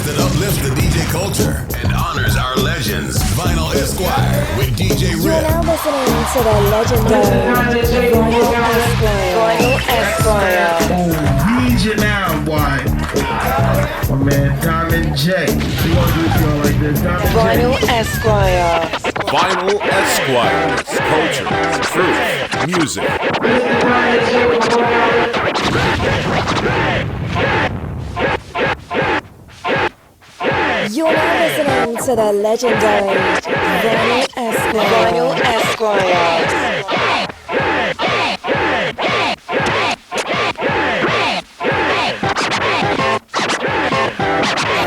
podcast that uplifts the DJ culture and honors our legends. Vinyl Esquire with DJ Rip. You're now listening to the legendary Vinyl Esquire. Oh, read you now, boy. My man Diamond J. We gonna do something like this. Vinyl Esquire. Vinyl Esquire. Culture, truth, music. You're now listening to the legendary Vinyl Esquire. Vinyl Esquire.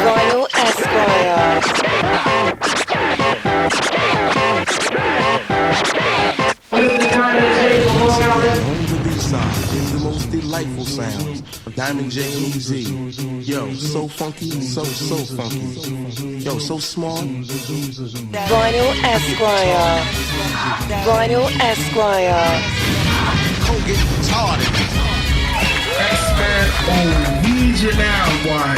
Vinyl Esquire. Under these sounds is the most delightful sounds. Diamond J Easy. Yo, so funky, so funky. Yo, so smart. Vinyl Esquire. Vinyl Esquire. Get retarded. X-Man, oh, read you now, boy.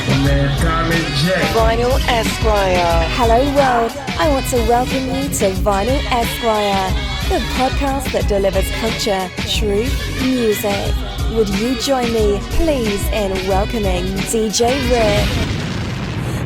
My man Diamond J. Vinyl Esquire. Hello world, I want to welcome you to Vinyl Esquire, the podcast that delivers culture, truth, music. Would you join me, please, in welcoming DJ Rip?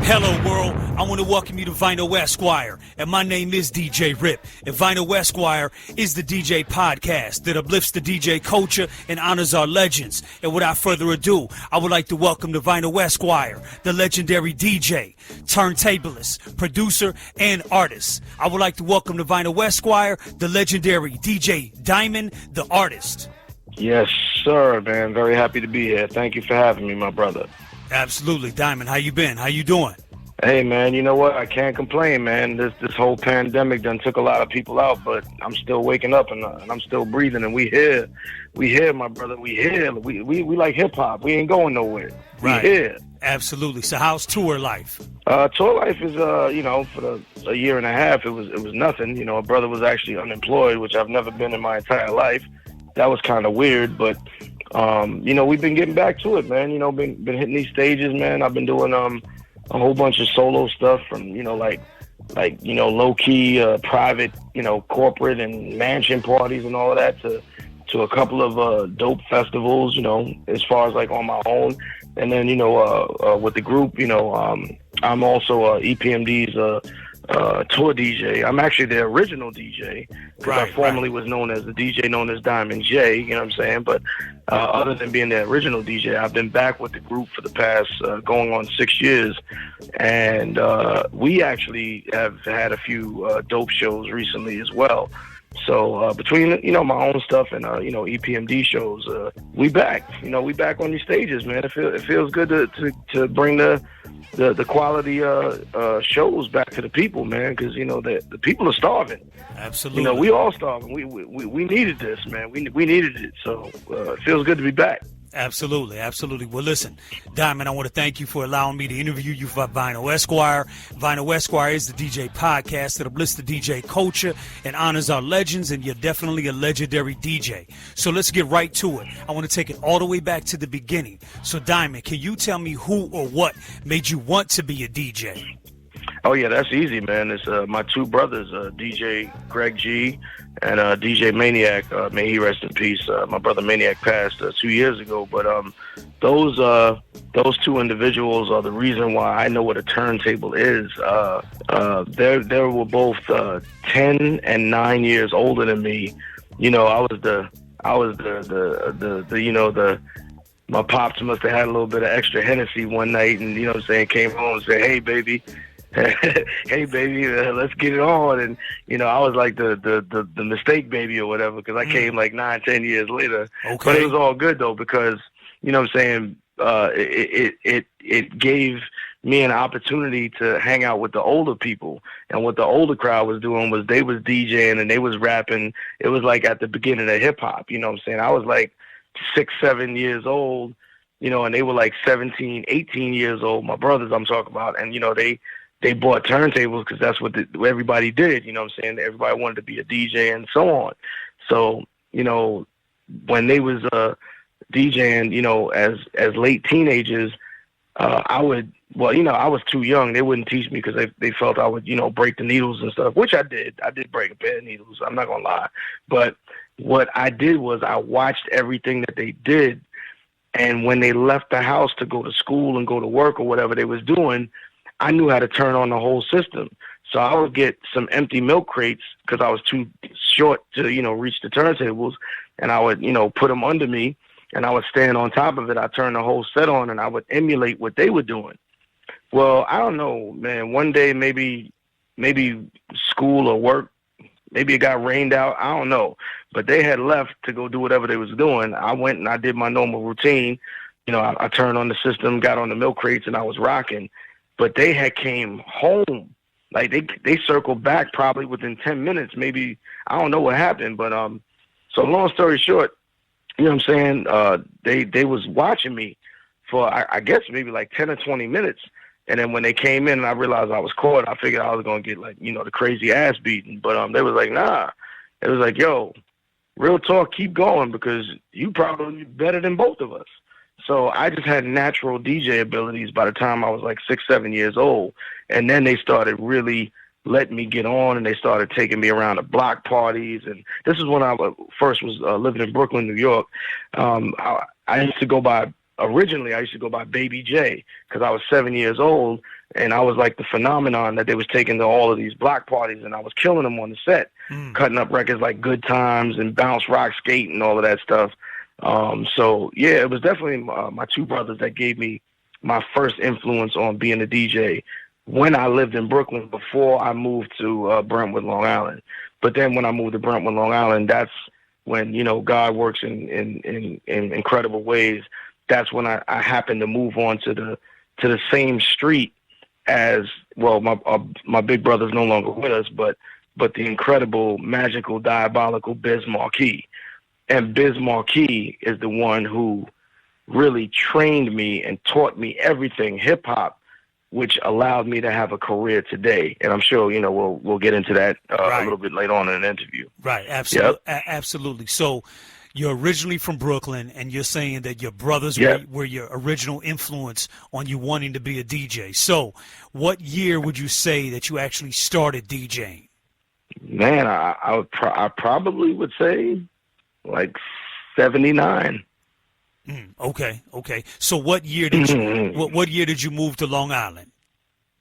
Hello world, I want to welcome you to Vinyl Esquire, and my name is DJ Rip, and Vinyl Esquire is the DJ podcast that uplifts the DJ culture and honors our legends. And without further ado, I would like to welcome to Vinyl Esquire, the legendary DJ, turntablist, producer, and artist. I would like to welcome to Vinyl Esquire, the legendary DJ Diamond, the artist. Yes, sir, man. Very happy to be here. Thank you for having me, my brother. Absolutely. Diamond, how you been? How you doing? Hey, man, you know what? I can't complain, man. This whole pandemic done took a lot of people out, but I'm still waking up and I'm still breathing, and we here, my brother. We here. We like hip-hop. We ain't going nowhere. Right. We here. Absolutely. So how's tour life? Tour life is, for a year and a half, it was nothing. You know, a brother was actually unemployed, which I've never been in my entire life. That was kind of weird, but we've been getting back to it, man. You know, been hitting these stages, man. I've been doing a whole bunch of solo stuff from, low key, private, corporate and mansion parties and all of that to a couple of dope festivals, as far as like on my own. And then, with the group, I'm also Epmd's tour DJ. I'm actually the original DJ because I formerly was known as the DJ known as Diamond J, you know what I'm saying? But other than being the original DJ, I've been back with the group for the past going on 6 years. And we actually have had a few dope shows recently as well. So between, my own stuff and, Epmd shows, we back. We back on these stages, man. It feels good to bring the quality shows back to the people, man, because the people are starving. Absolutely. We all starving. We needed this, man. We needed it. So it feels good to be back. Absolutely. Well, listen, Diamond, I want to thank you for allowing me to interview you for Vinyl Esquire. Vinyl Esquire is the DJ podcast that uplifts the DJ culture and honors our legends, and you're definitely a legendary DJ. So let's get right to it. I want to take it all the way back to the beginning. So, Diamond, can you tell me who or what made you want to be a DJ? Oh, yeah, that's easy, man. It's my two brothers, DJ Greg G and DJ Maniac. May he rest in peace. My brother Maniac passed 2 years ago. But those two individuals are the reason why I know what a turntable is. They were both 10 and 9 years older than me. My pops must have had a little bit of extra Hennessy one night and, came home and said, hey, baby, let's get it on. And, I was like the mistake baby or whatever, because I came like 9-10 years later. Okay. But it was all good, though, because, it gave me an opportunity to hang out with the older people. And what the older crowd was doing was they was DJing and they was rapping. It was like at the beginning of hip-hop, I was like 6-7 years old, and they were like 17, 18 years old, my brothers I'm talking about. And, they bought turntables because that's what everybody did, Everybody wanted to be a DJ and so on. So, when they was DJing, as late teenagers, I would, well, I was too young. They wouldn't teach me because they felt I would, break the needles and stuff, which I did. I did break a pair of needles. I'm not going to lie. But what I did was I watched everything that they did. And when they left the house to go to school and go to work or whatever they was doing, I knew how to turn on the whole system. So I would get some empty milk crates because I was too short to, reach the turntables. And I would, put them under me and I would stand on top of it. I turned the whole set on and I would emulate what they were doing. Well, I don't know, man. One day, maybe school or work, maybe it got rained out. I don't know. But they had left to go do whatever they was doing. I went and I did my normal routine. I turned on the system, got on the milk crates, and I was rocking. But they had came home. Like, they circled back probably within 10 minutes. Maybe, I don't know what happened. But so long story short, you know what I'm saying? They was watching me for, I guess, maybe like 10 or 20 minutes. And then when they came in and I realized I was caught, I figured I was going to get, like, the crazy ass beaten. But they was like, nah. It was like, yo, real talk, keep going because you probably better than both of us. So I just had natural DJ abilities by the time I was like 6, 7 years old. And then they started really letting me get on and they started taking me around to block parties. And this is when I first was living in Brooklyn, New York. I used to go by, originally I used to go by Baby J because I was 7 years old. And I was like the phenomenon that they was taking to all of these block parties, and I was killing them on the set, cutting up records like Good Times and Bounce Rock Skate and all of that stuff. So, yeah, it was definitely my two brothers that gave me my first influence on being a DJ when I lived in Brooklyn before I moved to Brentwood, Long Island. But then when I moved to Brentwood, Long Island, that's when, God works in incredible ways. That's when I happened to move on to the same street as, well, my big brother's no longer with us, but the incredible, magical, diabolical Biz Markie. And Biz Markie is the one who really trained me and taught me everything hip-hop, which allowed me to have a career today. And I'm sure, we'll get into that a little bit later on in an interview. Right, absolutely. Yep. Absolutely. So you're originally from Brooklyn, and you're saying that your brothers were your original influence on you wanting to be a DJ. So what year would you say that you actually started DJing? Man, I probably would say like 79. Okay. So what year did you what year did you move to Long Island?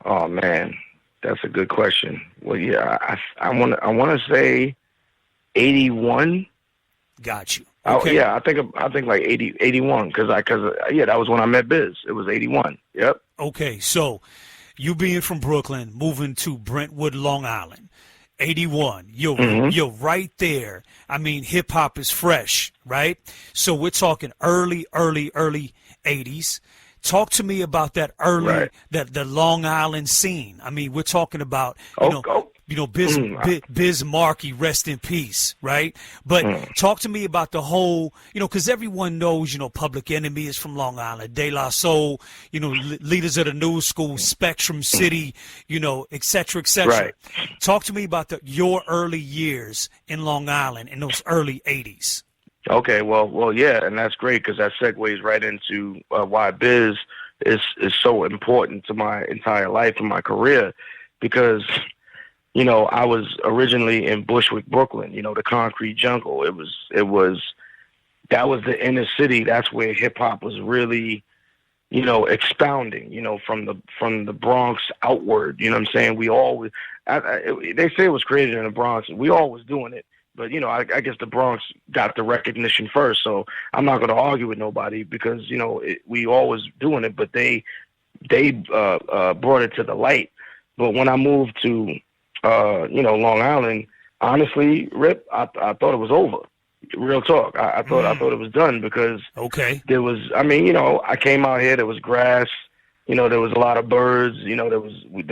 Oh man, that's a good question. Well, yeah, I want to say 81. Got you. Okay. Yeah, I think like 81 because that was when I met Biz. It was 81. Yep. Okay, so you being from Brooklyn, moving to Brentwood, Long Island, 81. You're right there. I mean, hip hop is fresh, right? So we're talking early 80s. Talk to me about that the Long Island scene. I mean, we're talking about Biz Markie, rest in peace, right? But talk to me about the whole, because everyone knows, Public Enemy is from Long Island, De La Soul, leaders of the new school, Spectrum City, et cetera, et cetera. Right. Talk to me about your early years in Long Island in those early 80s. Okay, well, yeah, and that's great because that segues right into why Biz is so important to my entire life and my career because I was originally in Bushwick, Brooklyn, the concrete jungle. That was the inner city. That's where hip hop was really, expounding, from the Bronx outward. You know what I'm saying? We always, they say it was created in the Bronx. We all was doing it. But, I guess the Bronx got the recognition first. So I'm not going to argue with nobody because, we always doing it, but they brought it to the light. But when I moved to, Long Island, honestly, Rip, I thought it was over. Real talk. I thought it was done because there was, I came out here, there was grass, there was a lot of birds, there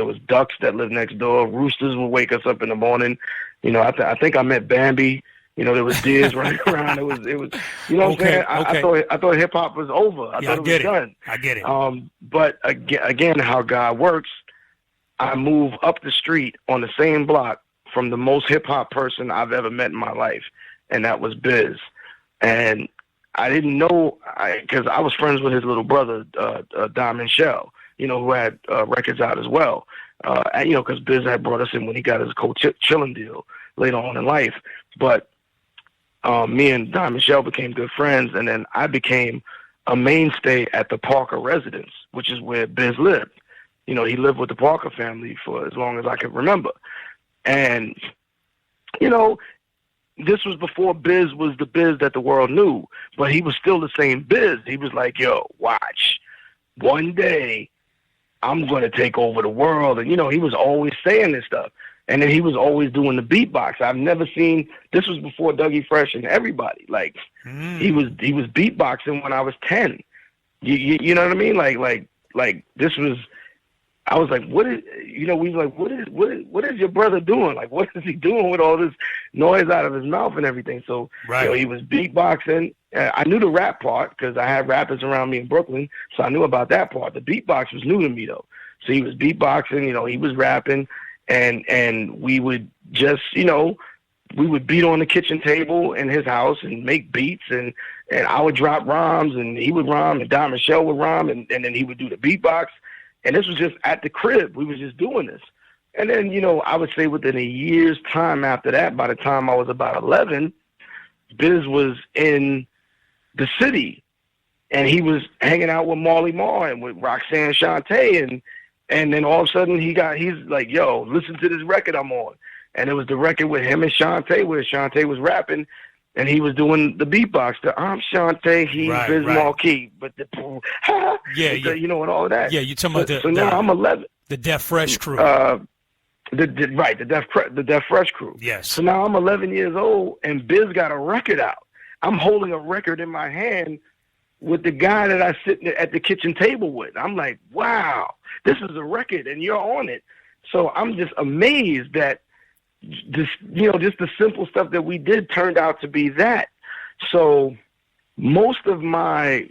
was ducks that lived next door. Roosters would wake us up in the morning. I think I met Bambi. There was deers running around. It was, what I'm saying? I thought hip hop was over. I thought it was done. I get it. But again, how God works, I move up the street on the same block from the most hip hop person I've ever met in my life, and that was Biz. And I didn't know, because I was friends with his little brother, Diamond Shell, who had records out as well. And, because Biz had brought us in when he got his co-chilling deal later on in life. But me and Diamond Shell became good friends, and then I became a mainstay at the Parker residence, which is where Biz lived. He lived with the Parker family for as long as I could remember. And, this was before Biz was the Biz that the world knew, but he was still the same Biz. He was like, yo, watch. One day, I'm going to take over the world. And, he was always saying this stuff. And then he was always doing the beatbox. I've never seen, this was before Dougie Fresh and everybody. Like, he was beatboxing when I was 10. You know what I mean? Like this was, I was like, what is your brother doing? Like, what is he doing with all this noise out of his mouth and everything? So, he was beatboxing. I knew the rap part because I had rappers around me in Brooklyn, so I knew about that part. The beatbox was new to me, though. So he was beatboxing, he was rapping, and we would just, we would beat on the kitchen table in his house and make beats, and I would drop rhymes, and he would rhyme, and Diamond Shell would rhyme, and then he would do the beatbox. And this was just at the crib. We was just doing this. And then, I would say within a year's time after that, by the time I was about 11, Biz was in the city. And he was hanging out with Marley Marl and with Roxanne Shante. And then all of a sudden he's like, yo, listen to this record I'm on. And it was the record with him and Shante, where Shante was rapping. And he was doing the beatbox. I'm Shante, he's Biz Markie, but the and all of that. Yeah, you talking about now I'm 11. The Def Fresh crew. The Def Fresh crew. Yes. So now I'm 11 years old, and Biz got a record out. I'm holding a record in my hand with the guy that I sit at the kitchen table with. I'm like, wow, this is a record, and you're on it. So I'm just amazed that just the simple stuff that we did turned out to be that. So most of my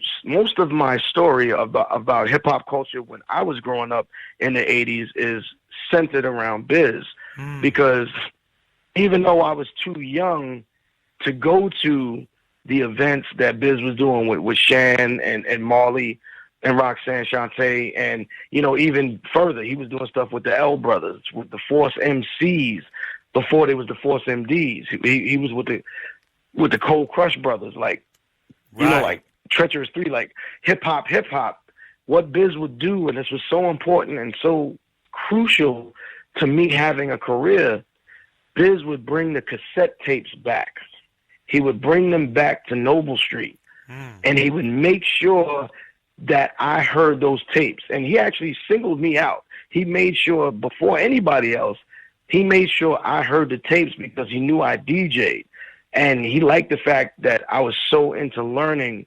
story about hip hop culture when I was growing up in the 80s is centered around Biz, because even though I was too young to go to the events that Biz was doing with Shan and Marley and Roxanne Shante, and even further, he was doing stuff with the L Brothers, with the Force MCs. Before there was the Force MDs, he was with the Cold Crush Brothers, like like Treacherous 3, like hip hop. What Biz would do, and this was so important and so crucial to me having a career. Biz would bring the cassette tapes back. He would bring them back to Noble Street, and he would make sure that I heard those tapes. And he actually singled me out. He made sure before anybody else. He made sure I heard the tapes because he knew I DJ'd. And he liked the fact that I was so into learning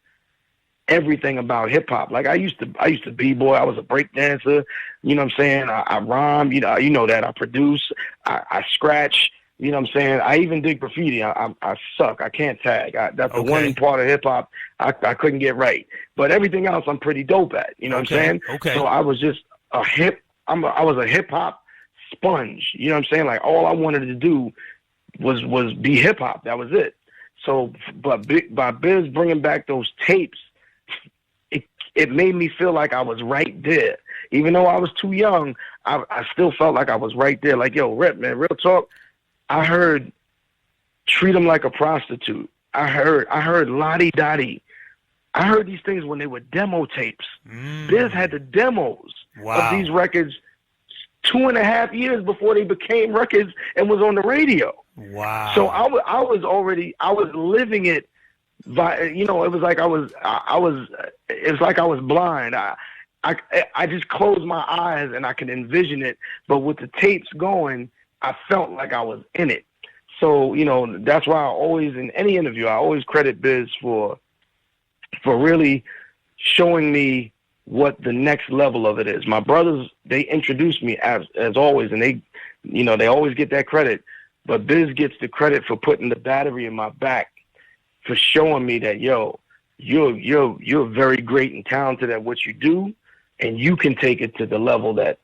everything about hip hop. Like I used to b-boy, I was a break dancer, you know what I'm saying? I rhyme, you know that. I produce, I scratch, you know what I'm saying? I even did graffiti. I suck. I can't tag. That's the one part of hip hop I couldn't get right. But everything else I'm pretty dope at, you know what I'm saying? Okay. So I was just I was a hip hop sponge, you know what I'm saying? Like all I wanted to do was be hip hop. That was it. So, but by Biz bringing back those tapes, it made me feel like I was right there. Even though I was too young, I still felt like I was right there. Like, yo, Rip, man, real talk. I heard Treat 'Em Like a Prostitute. I heard Lottie Dottie. I heard these things when they were demo tapes. Biz had the demos of these records 2.5 years before they became records and was on the radio. Wow. So I was living it by, it was like I was blind. I just closed my eyes and I could envision it, but with the tapes going, I felt like I was in it. So, that's why I always, in any interview, I always credit Biz for really showing me what the next level of it is. My brothers, they introduced me as always, and they always get that credit. But Biz gets the credit for putting the battery in my back, for showing me that, yo, you're very great and talented at what you do, and you can take it to the level that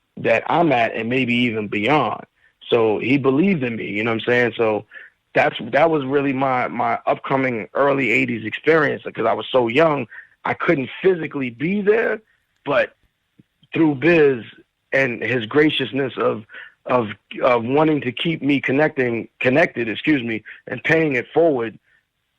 I'm at, and maybe even beyond. So he believed in me, you know what I'm saying? So that was really my upcoming early 80s experience, because I was so young, I couldn't physically be there, but through Biz and his graciousness of wanting to keep me connected, and paying it forward,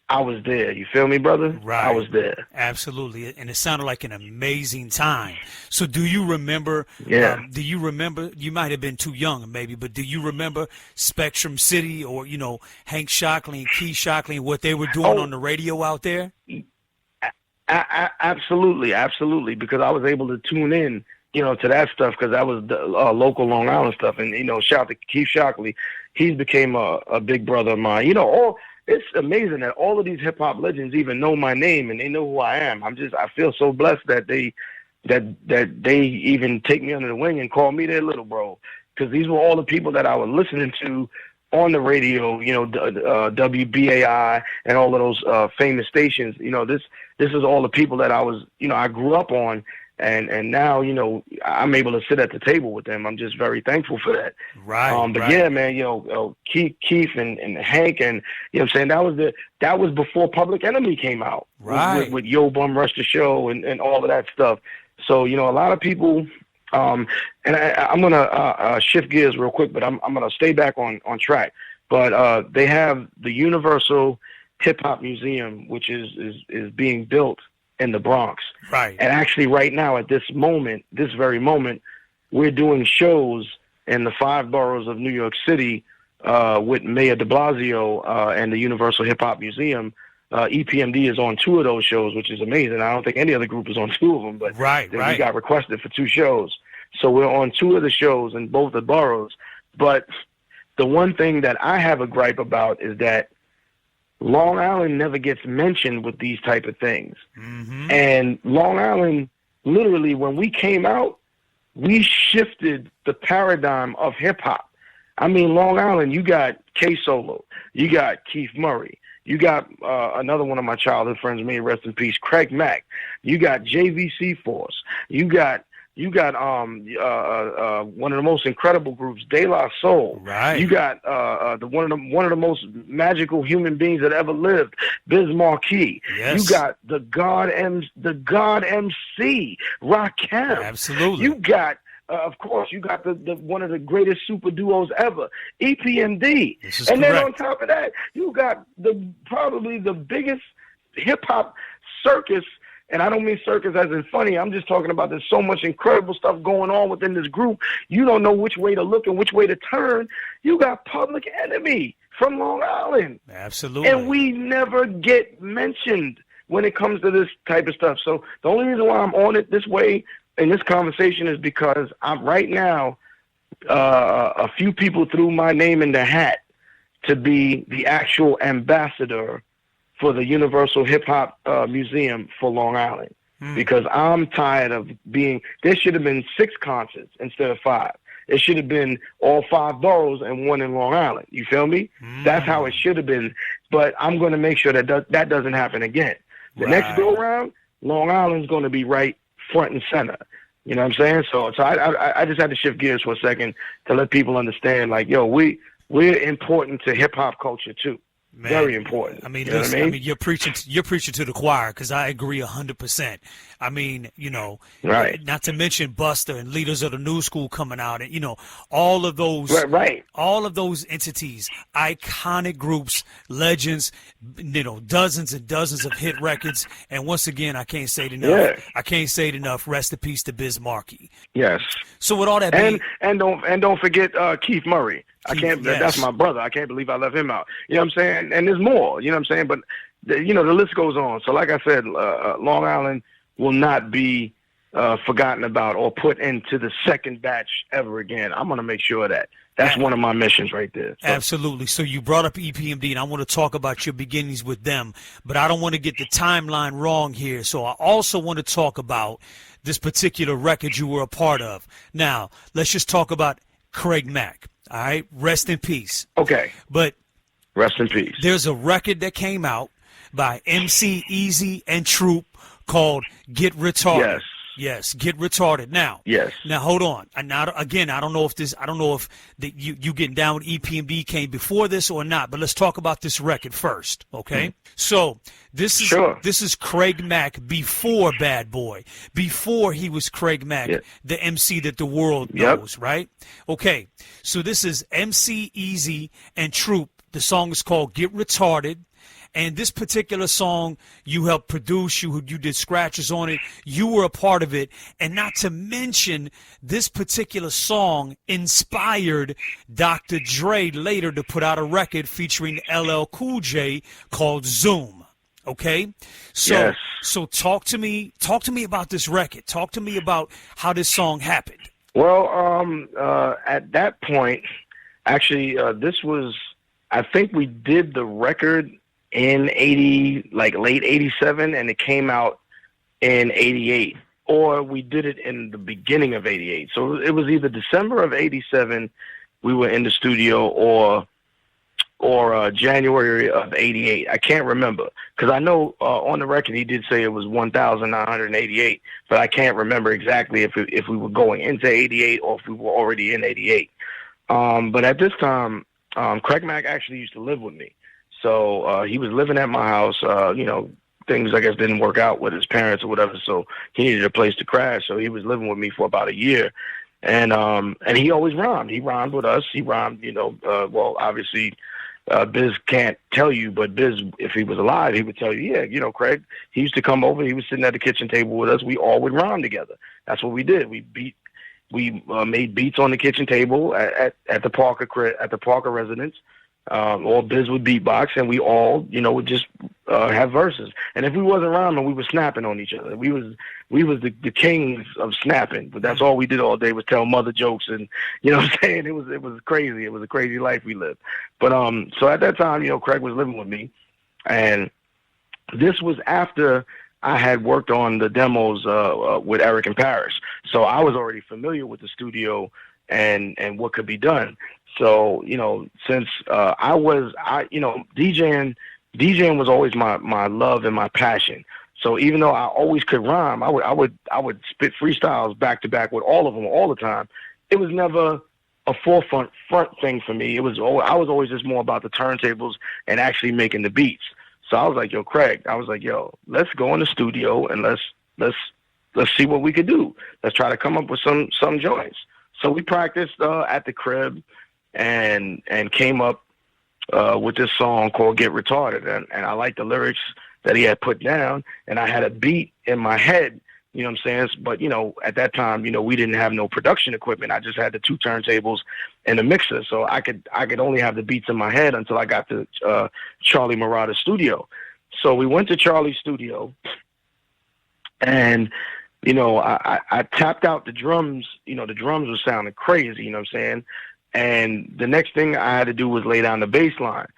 I was there. You feel me, brother? Right. I was there. Absolutely. And it sounded like an amazing time. So do you remember, Yeah. You might have been too young maybe, but do you remember Spectrum City or, Hank Shockley and Keith Shockley and what they were doing on the radio out there? Absolutely. Because I was able to tune in, to that stuff, because that was the local Long Island stuff. And, shout out to Keith Shockley. He's became a big brother of mine. It's amazing that all of these hip hop legends even know my name and they know who I am. I feel so blessed that they even take me under the wing and call me their little bro, because these were all the people that I was listening to on the radio, WBAI and all of those famous stations. This is all the people that I was, I grew up on. And now, I'm able to sit at the table with them. I'm just very thankful for that. Right. But yeah, man, Keith and Hank, and I'm saying, that was before Public Enemy came out. Right. With Yo Bum Rush the Show and all of that stuff. So, a lot of people, and I'm gonna shift gears real quick, but I'm gonna stay back on track. But they have the Universal Hip Hop Museum, which is being built in the Bronx. Right. And actually right now at this very moment, we're doing shows in the 5 boroughs of New York City with Mayor de Blasio and the Universal Hip Hop Museum. Epmd is on 2 of those shows, which is amazing. I don't think any other group is on 2 of them, but we got requested for 2 shows. So we're on 2 of the shows in both the boroughs. But the one thing that I have a gripe about is that Long Island never gets mentioned with these type of things. Mm-hmm. And Long Island, literally, when we came out, we shifted the paradigm of hip-hop. I mean, Long Island, you got K-Solo, you got Keith Murray, you got another one of my childhood friends, may he rest in peace, Craig Mack, you got JVC Force, you got one of the most incredible groups, De La Soul. Right. You got one of the most magical human beings that ever lived, Biz Markie. Yes. You got the God MC, Rakim. Absolutely. You got of course, you got the one of the greatest super duos ever, Epmd. And then on top of that, you got probably the biggest hip hop circus. And I don't mean circus as in funny. I'm just talking about there's so much incredible stuff going on within this group. You don't know which way to look and which way to turn. You got Public Enemy from Long Island. Absolutely. And we never get mentioned when it comes to this type of stuff. So the only reason why I'm on it this way in this conversation is because I'm right now, a few people threw my name in the hat to be the actual ambassador for the Universal Hip Hop Museum for Long Island, because I'm tired of there should have been 6 concerts instead of 5. It should have been all 5 boroughs and 1 in Long Island. You feel me? That's how it should have been. But I'm going to make sure that that doesn't happen again. The next go around, Long Island's going to be right front and center. You know what I'm saying? So I just had to shift gears for a second to let people understand, like, yo, we're important to hip hop culture too. Man, very important. I mean, listen, I mean, you're preaching to the choir, because I agree 100%. I mean, right. Not to mention Buster and Leaders of the New School coming out, and all of those, all of those entities, iconic groups, legends, dozens and dozens of hit records. And once again, I can't say it enough. Yeah. I can't say it enough. Rest in peace to Biz Markie. Yes. So with all that, and don't forget Keith Murray. Yes. That's my brother. I can't believe I left him out. You know what I'm saying? And there's more. You know what I'm saying? But the list goes on. So like I said, Long Island will not be forgotten about or put into the second batch ever again. I'm going to make sure of that. That's one of my missions right there. So. Absolutely. So you brought up Epmd, and I want to talk about your beginnings with them, but I don't want to get the timeline wrong here. So I also want to talk about this particular record you were a part of. Now, let's just talk about Craig Mack. All right, rest in peace. Okay. But rest in peace. There's a record that came out by MC Easy and Troop called Get Retarded. Yes. Yes, Get Retarded. Now, Yes. Now hold on. And now again, I don't know if you getting down with Epmd came before this or not. But let's talk about this record first, okay? So this is Craig Mack before Bad Boy, before he was Craig Mack, the MC that the world knows, right? Okay, so this is MC Easy and Troop. The song is called Get Retarded. And this particular song, you helped produce, you did scratches on it, you were a part of it. And not to mention, this particular song inspired Dr. Dre later to put out a record featuring LL Cool J called Zoom. Okay? So talk to me about this record. Talk to me about how this song happened. Well, at that point, actually, this was, I think we did the record in late 87, and it came out in 88, or we did it in the beginning of 88. So it was either December of 87 we were in the studio, or January of 88. I can't remember, because I know on the record he did say it was 1,988, but I can't remember exactly if we were going into 88 or if we were already in 88. But at this time, Craig Mack actually used to live with me. So he was living at my house. Things, I guess, didn't work out with his parents or whatever, so he needed a place to crash. So he was living with me for about a year. And he always rhymed. He rhymed with us. He rhymed, obviously, Biz can't tell you, but Biz, if he was alive, he would tell you, Craig, he used to come over. He was sitting at the kitchen table with us. We all would rhyme together. That's what we did. We made beats on the kitchen table at the Parker residence. Or Biz would beatbox, and we all, would just have verses. And if we wasn't rhyming, we were snapping on each other. We was the kings of snapping. But that's all we did all day was tell mother jokes, and you know what I'm saying? It was crazy. It was a crazy life we lived. But so at that time, Craig was living with me, and this was after I had worked on the demos with Eric and Paris. So I was already familiar with the studio and what could be done. So, since DJing was always my love and my passion. So even though I always could rhyme, I would spit freestyles back to back with all of them all the time. It was never a front thing for me. I was always just more about the turntables and actually making the beats. So I was like, Craig, let's go in the studio and let's see what we could do. Let's try to come up with some joints. So we practiced at the crib and came up with this song called Get Retarded. And I liked the lyrics that he had put down, and I had a beat in my head, you know what I'm saying? But, at that time, we didn't have no production equipment. I just had the two turntables and a mixer. So I could only have the beats in my head until I got to Charlie Murata's studio. So we went to Charlie's studio, and I tapped out the drums. The drums were sounding crazy, you know what I'm saying? And the next thing I had to do was lay down the bass line.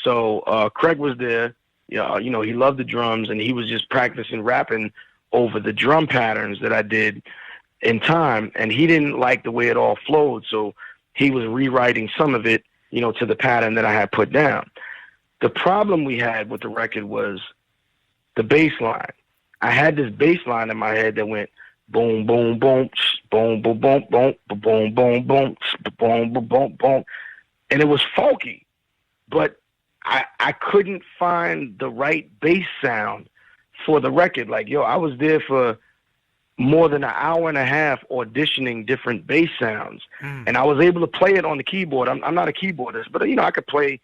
So Craig was there. He loved the drums, and he was just practicing rapping over the drum patterns that I did in time. And he didn't like the way it all flowed, so he was rewriting some of it, to the pattern that I had put down. The problem we had with the record was the bass line. I had this bass line in my head that went boom, boom, boom, boom, boom, boom, boom, boom, boom, boom, boom, boom, boom, boom, and it was funky, but I couldn't find the right bass sound for the record. I was there for more than an hour and a half auditioning different bass sounds, and I was able to play it on the keyboard. I'm not a keyboardist, but I could play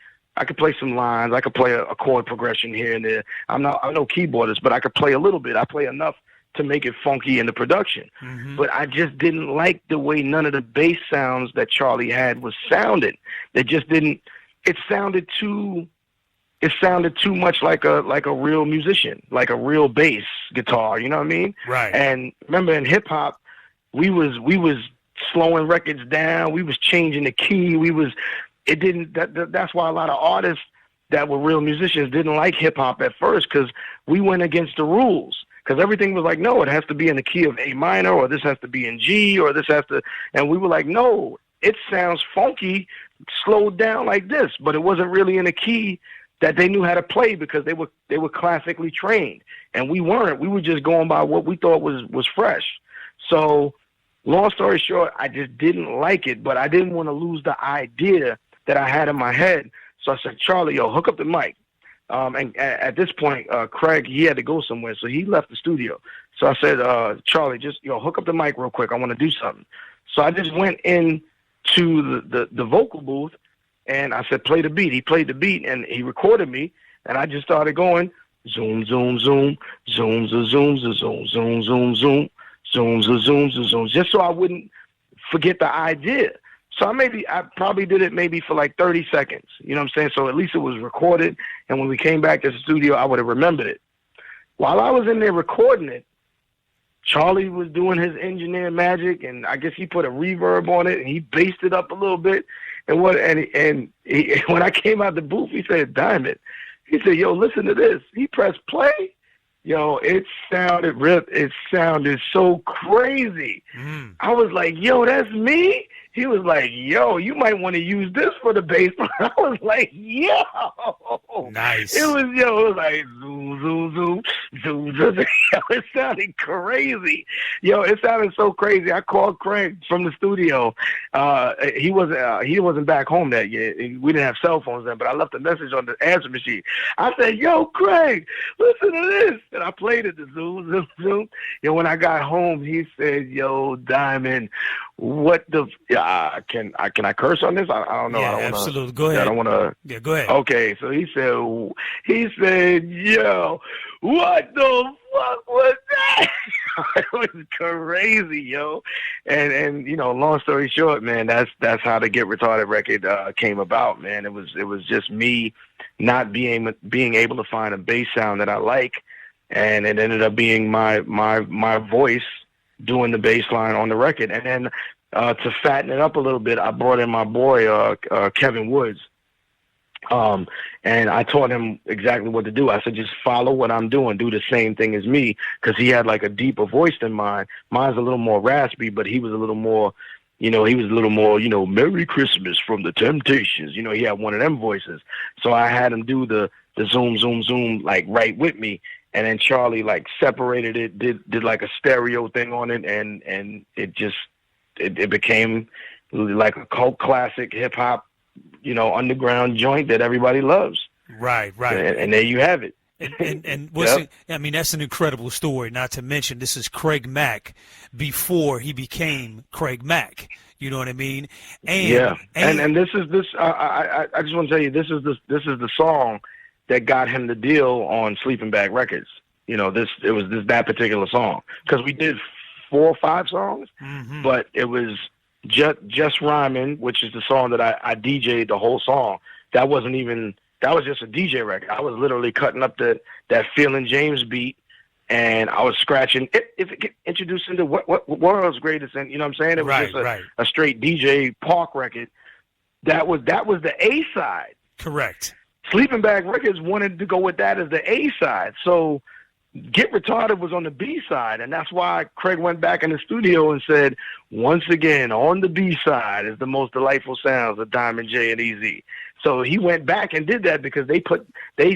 some lines. I could play a chord progression here and there. I'm no keyboardist, but I could play a little bit. I play enough to make it funky in the production. But I just didn't like the way none of the bass sounds that Charlie had was sounding. They just didn't. It sounded too much like a real musician, like a real bass guitar. You know what I mean? Right. And remember, in hip hop, we was slowing records down. We was changing the key. That's why a lot of artists that were real musicians didn't like hip hop at first, because we went against the rules. Because everything was like, no, it has to be in the key of A minor, or this has to be in G, or this has to, and we were like, no, it sounds funky, slowed down like this, but it wasn't really in a key that they knew how to play, because they were classically trained, and we weren't. We were just going by what we thought was fresh. So, long story short, I just didn't like it, but I didn't want to lose the idea that I had in my head. So I said, Charlie, yo, hook up the mic. And at this point, Craig, he had to go somewhere, so he left the studio. So I said, Charlie, just hook up the mic real quick. I want to do something. So I just went in to the vocal booth, and I said, play the beat. He played the beat, and he recorded me, and I just started going, zoom, zoom, zoom, zoom, zoom, zoom, zoom, zoom, zoom, zoom, zoom, zoom, zoom, zoom, zoom, just so I wouldn't forget the idea. So I probably did it maybe for like 30 seconds. You know what I'm saying? So at least it was recorded, and when we came back to the studio, I would have remembered it. While I was in there recording it, Charlie was doing his engineer magic, and I guess he put a reverb on it, and he bassed it up a little bit. And when I came out the booth, he said, Diamond, he said, yo, listen to this. He pressed play. Yo, it sounded so crazy. I was like, yo, that's me? He was like, yo, you might want to use this for the bass. I was like, yo. Nice. It was like, zoom, zoom, zoom, zoom, zoom. Yo, it sounded crazy. Yo, it sounded so crazy. I called Craig from the studio. He wasn't back home that year. We didn't have cell phones then, but I left a message on the answer machine. I said, yo, Craig, listen to this. And I played it, the zoom, zoom, zoom. Yo, when I got home, he said, yo, Diamond, what the can I curse on this? I don't know. Yeah, I don't wanna, absolutely. Go ahead. I don't want to. Yeah, go ahead. Okay, so he said, yo, what the fuck was that? It was crazy, yo. And long story short, man, that's how the Get Retarded record came about, man. It was just me not being able to find a bass sound that I like, and it ended up being my voice doing the bass line on the record. And then to fatten it up a little bit, I brought in my boy Kevin Woods, and I taught him exactly what to do. I said, just follow what I'm doing, do the same thing as me, because he had like a deeper voice than mine. Mine's a little more raspy, but he was a little more, Merry Christmas from the Temptations. He had one of them voices. So I had him do the zoom, zoom, zoom, like right with me. And then Charlie like separated it, did like a stereo thing on it, and it became like a cult classic hip hop, underground joint that everybody loves. Right. And there you have it. And what's I mean, that's an incredible story. Not to mention, this is Craig Mack before he became Craig Mack. You know what I mean? And this is this. I just want to tell you, this is the song that got him the deal on Sleeping Bag Records. It was that particular song, because we did 4 or 5 songs, but it was just Rhyming, which is the song that I DJ'd the whole song. That was just a DJ record. I was literally cutting up that Feeling James beat, and I was scratching if it get introduced into what world's greatest, and you know what I'm saying? It was just a straight DJ Park record. That was the A side. Correct. Sleeping Bag Records wanted to go with that as the A side. So Get Retarded was on the B side, and that's why Craig went back in the studio and said, once again, on the B side is the most delightful sounds of Diamond J and Easy. So he went back and did that because they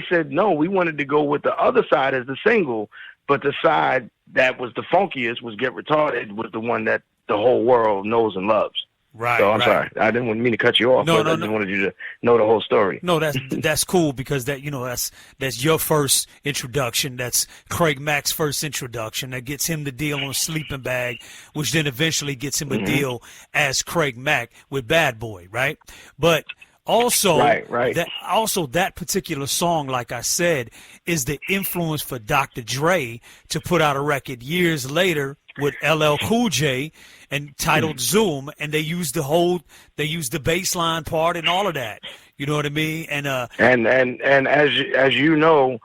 said, no, we wanted to go with the other side as the single, but the side that was the funkiest was Get Retarded, was the one that the whole world knows and loves. Right. So I'm sorry. I didn't mean to cut you off, but I just wanted you to know the whole story. No, that's cool, because that's your first introduction. That's Craig Mack's first introduction. That gets him the deal on Sleeping Bag, which then eventually gets him a deal as Craig Mack with Bad Boy, right? But also, that particular song, like I said, is the influence for Dr. Dre to put out a record years later with LL Cool J and titled Zoom, and they used the bass line part and all of that. You know what I mean? And as you know,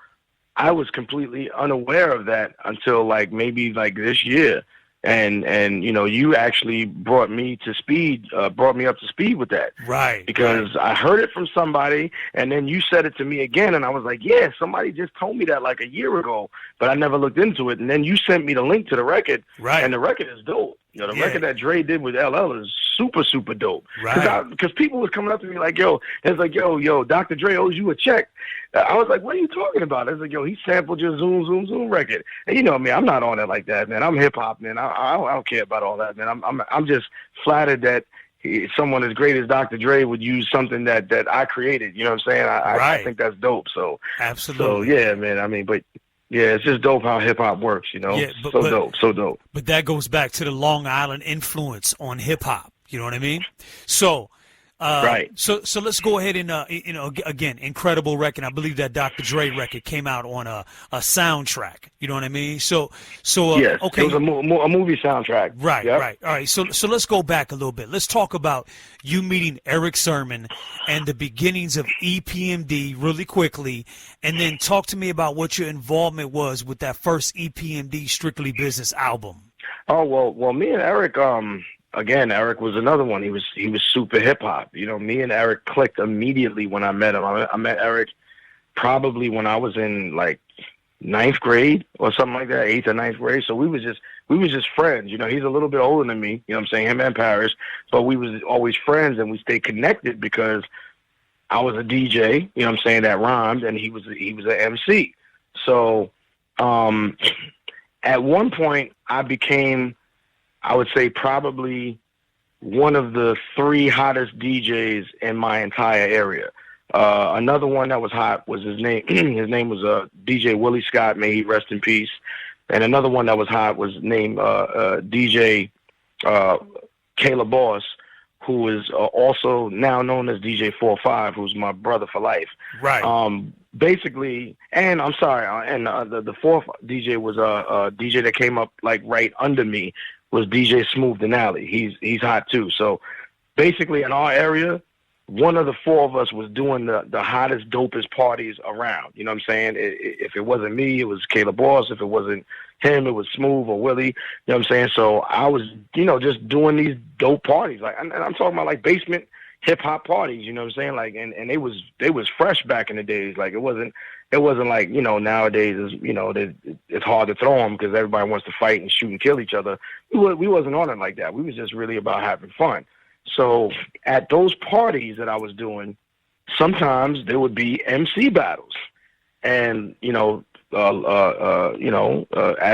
I was completely unaware of that until maybe this year. And you actually brought me up to speed with that. Right. Because I heard it from somebody, and then you said it to me again, and I was like, yeah, somebody just told me that like a year ago, but I never looked into it. And then you sent me the link to the record, right? And the record is dope. The record that Dre did with LL is super, super dope. Right. Because people was coming up to me like, yo, it's like, yo, Dr. Dre owes you a check. I was like, what are you talking about? It's like, yo, he sampled your Zoom, Zoom, Zoom record. And you know me, I'm not on it like that, man. I'm hip hop, man. I don't care about all that, man. I'm just flattered that someone as great as Dr. Dre would use something that I created. You know what I'm saying? I think that's dope. So absolutely. So yeah, man. I mean, but yeah, it's just dope how hip hop works. You know, Yeah, so dope. But that goes back to the Long Island influence on hip hop. You know what I mean? So. Right. So let's go ahead and again, incredible record. I believe that Dr. Dre record came out on a soundtrack. You know what I mean? So yes, okay, it was a movie soundtrack. Right, yep. right. All right. So let's go back a little bit. Let's talk about you meeting Erick Sermon and the beginnings of EPMD really quickly, and then talk to me about what your involvement was with that first EPMD Strictly Business album. Oh well, me and Eric. Again, Eric was another one. He was super hip hop. You know, me and Eric clicked immediately when I met him. I met Eric probably when I was in like 9th grade or something like that, 8th or 9th grade. So we was just friends. You know, he's a little bit older than me. You know what I'm saying? Him and Paris, but we was always friends and we stayed connected because I was a DJ. You know what I'm saying? That rhymed, and he was an MC. So at one point I became, I would say, probably one of the 3 hottest DJs in my entire area. Another one that was hot was his name. His name was DJ Willie Scott. May he rest in peace. And another one that was hot was named DJ Kayla Boss, who is also now known as DJ 45, who's my brother for life. Right. Basically, and I'm sorry, and the 4th DJ was a DJ that came up like right under me. Was DJ Smooth Denali. He's hot too. So basically in our area, one of the 4 of us was doing the hottest, dopest parties around. You know what I'm saying? If it wasn't me, it was Kayla Boss. If it wasn't him, it was Smooth or Willie. You know what I'm saying? So I was, just doing these dope parties. Like, and I'm talking about like basement hip hop parties. You know what I'm saying? Like, and they was fresh back in the days. Like it wasn't like, nowadays is, it's hard to throw them because everybody wants to fight and shoot and kill each other. We wasn't on it like that. We was just really about having fun. So at those parties that I was doing, sometimes there would be MC battles, and as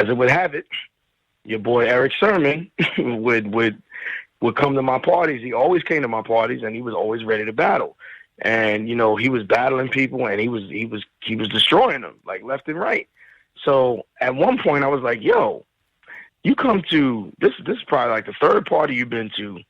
it would have it, your boy Erick Sermon would come to my parties. He always came to my parties, and he was always ready to battle. And he was battling people, and he was destroying them like left and right. So at one point, I was like, "Yo, you come to this is probably like the 3rd party you've been to,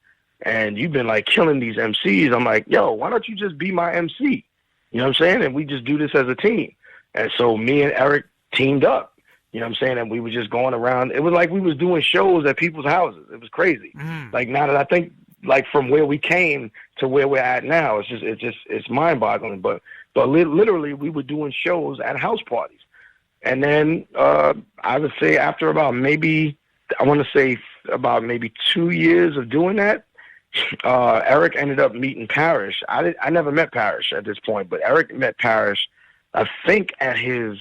and you've been like killing these MCs." I'm like, "Yo, why don't you just be my MC?" You know what I'm saying? And we just do this as a team. And so me and Eric teamed up. You know what I'm saying? And we were just going around. It was like we was doing shows at people's houses. It was crazy. Like now that I think, like from where we came to where we're at now, it's mind-boggling. But literally, we were doing shows at house parties. And then I would say after about maybe 2 years of doing that, Eric ended up meeting Parrish. I never met Parrish at this point, but Eric met Parrish, I think, at his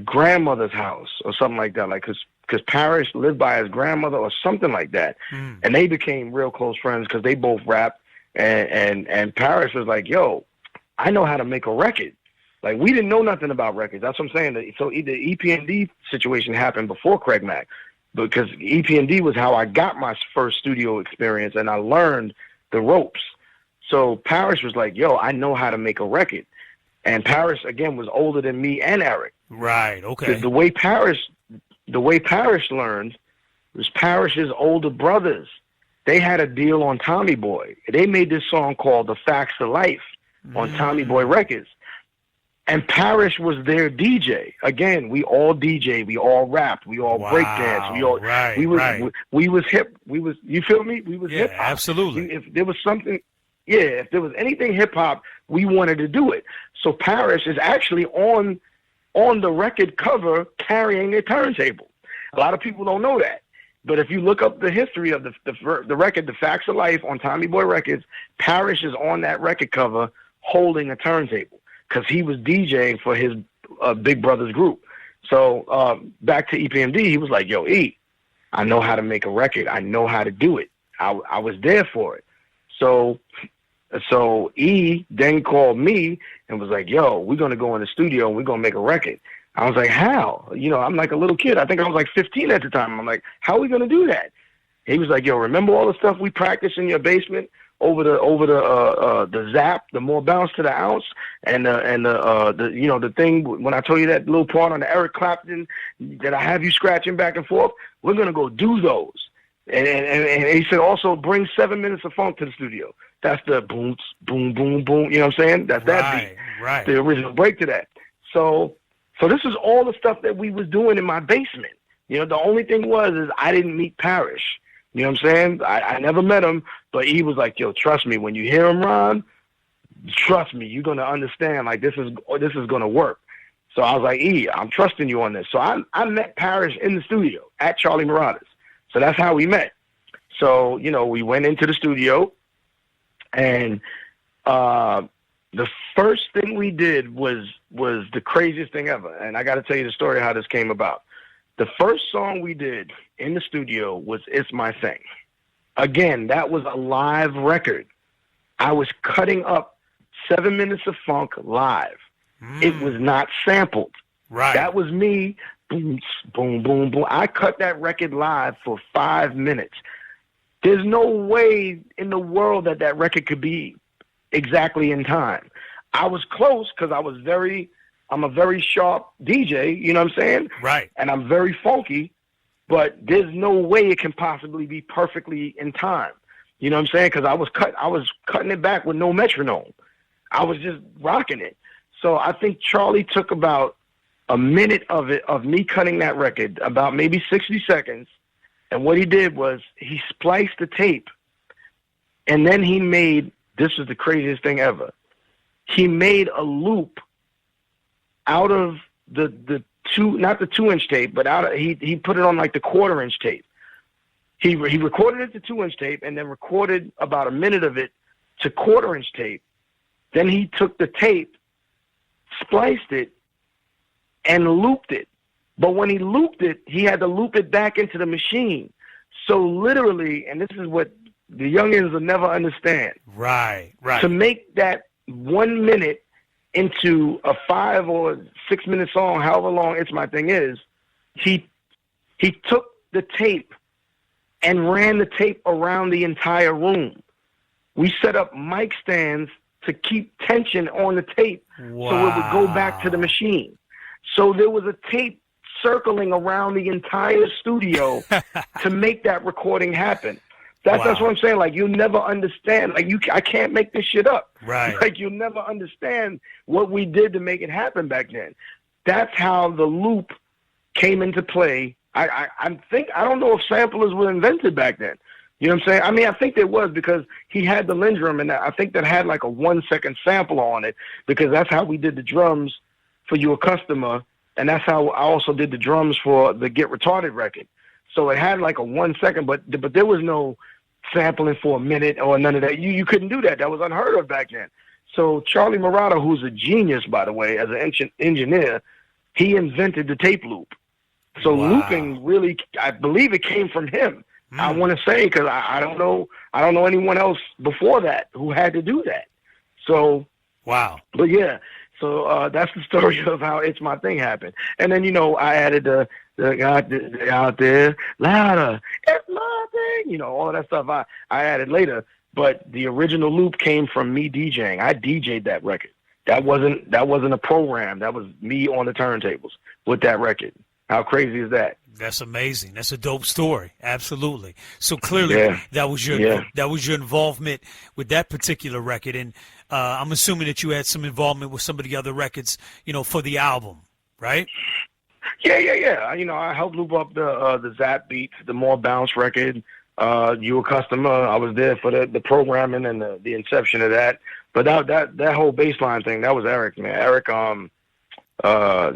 grandmother's house or something like that. Like, because Parrish lived by his grandmother or something like that. And they became real close friends because they both rap. And Parrish was like, "Yo, I know how to make a record." Like, we didn't know nothing about records. That's what I'm saying. So the EPMD situation happened before Craig Mack, because EPMD was how I got my first studio experience, and I learned the ropes. So Parrish was like, "Yo, I know how to make a record." And Parrish, again, was older than me and Eric. Right, okay. The way Parrish learned was Parrish's older brothers. They had a deal on Tommy Boy. They made this song called "The Facts of Life" on Tommy Boy Records. And Parrish was their DJ. Again, we all DJ, we all rapped, we all breakdance, we was hip. You feel me? We was hip hop. Absolutely. If there was something, if there was anything hip hop, we wanted to do it. So Parrish is actually on the record cover carrying a turntable. A lot of people don't know that. But if you look up the history of the record, "The Facts of Life" on Tommy Boy Records, Parrish is on that record cover holding a turntable because he was DJing for his big brother's group. So back to EPMD, he was like, "Yo, E, I know how to make a record. I know how to do it." I was there for it. So E then called me and was like, yo, we're going to go in the studio and we're going to make a record. I was like, how? You know, I'm like a little kid. I think I was like 15 at the time. I'm like, how are we going to do that? He was like, yo, remember all the stuff we practiced in your basement over the zap, the more bounce to the ounce, and the you know, the thing when I told you that little part on the Eric Clapton that I have you scratching back and forth, we're going to go do those. And he said, also bring 7 minutes of funk to the studio. That's the boom, boom, boom, boom. You know what I'm saying? That's that beat. Right. The original break to that. So this is all the stuff that we was doing in my basement. You know, the only thing is I didn't meet Parrish. You know what I'm saying? I never met him, but he was like, yo, trust me, when you hear him rhyme, trust me, you're going to understand, like, this is going to work. So I was like, E, I'm trusting you on this. So I met Parrish in the studio at Charlie Murata's. So that's how we met. So, you know, we went into the studio, and the first thing we did was the craziest thing ever. And I got to tell you the story of how this came about. The first song we did in the studio was It's My Thing. Again, that was a live record. I was cutting up 7 minutes of funk live. It was not sampled. Right. That was me. Boom, boom, boom, boom. I cut that record live for 5 minutes. There's no way in the world that record could be exactly in time. I was close because I'm a very sharp DJ, you know what I'm saying? Right. And I'm very funky, but there's no way it can possibly be perfectly in time. You know what I'm saying? Because I was cutting it back with no metronome. I was just rocking it. So I think Charlie took about a minute of me cutting that record, about maybe 60 seconds. And what he did was he spliced the tape, and then he made, this was the craziest thing ever, he made a loop out of the two, not the 2-inch tape, but he put it on like the 1/4-inch tape. He recorded it to 2-inch tape and then recorded about a minute of it to 1/4-inch tape. Then he took the tape, spliced it, and looped it. But when he looped it, he had to loop it back into the machine. So literally, and this is what the youngins will never understand. Right. To make that 1 minute into a 5 or 6 minute song, however long It's My Thing is, he took the tape and ran the tape around the entire room. We set up mic stands to keep tension on the tape so it would go back to the machine. So there was a tape circling around the entire studio to make that recording happen. That's what I'm saying. Like, you'll never understand. Like, I can't make this shit up. Right. Like, you'll never understand what we did to make it happen back then. That's how the loop came into play. I don't know if samplers were invented back then. You know what I'm saying? I mean, I think there was, because he had the Lindrum, and I think that had like a 1-second sampler on it, because that's how we did the drums for You a Customer, and that's how I also did the drums for the Get Retarded record. So it had like a 1 second, but there was no sampling for a minute or none of that. You couldn't do that. That was unheard of back then. So Charlie Murata, who's a genius, by the way, as an engineer, he invented the tape loop. So looping really, I believe it came from him. I want to say, because I don't know anyone else before that who had to do that. So but yeah. So that's the story of how It's My Thing happened. And then, you know, I added the out there louder, it's my thing, you know, all that stuff I added later. But the original loop came from me DJing. I DJ'd that record. That wasn't a program. That was me on the turntables with that record. How crazy is that? That's amazing. That's a dope story. Absolutely. So clearly that was your involvement with that particular record. And I'm assuming that you had some involvement with some of the other records, you know, for the album, right? Yeah. You know, I helped loop up the Zap Beats, the More Bounce record. You a Customer. I was there for the programming and the inception of that. But that whole baseline thing, that was Eric, man. Eric, I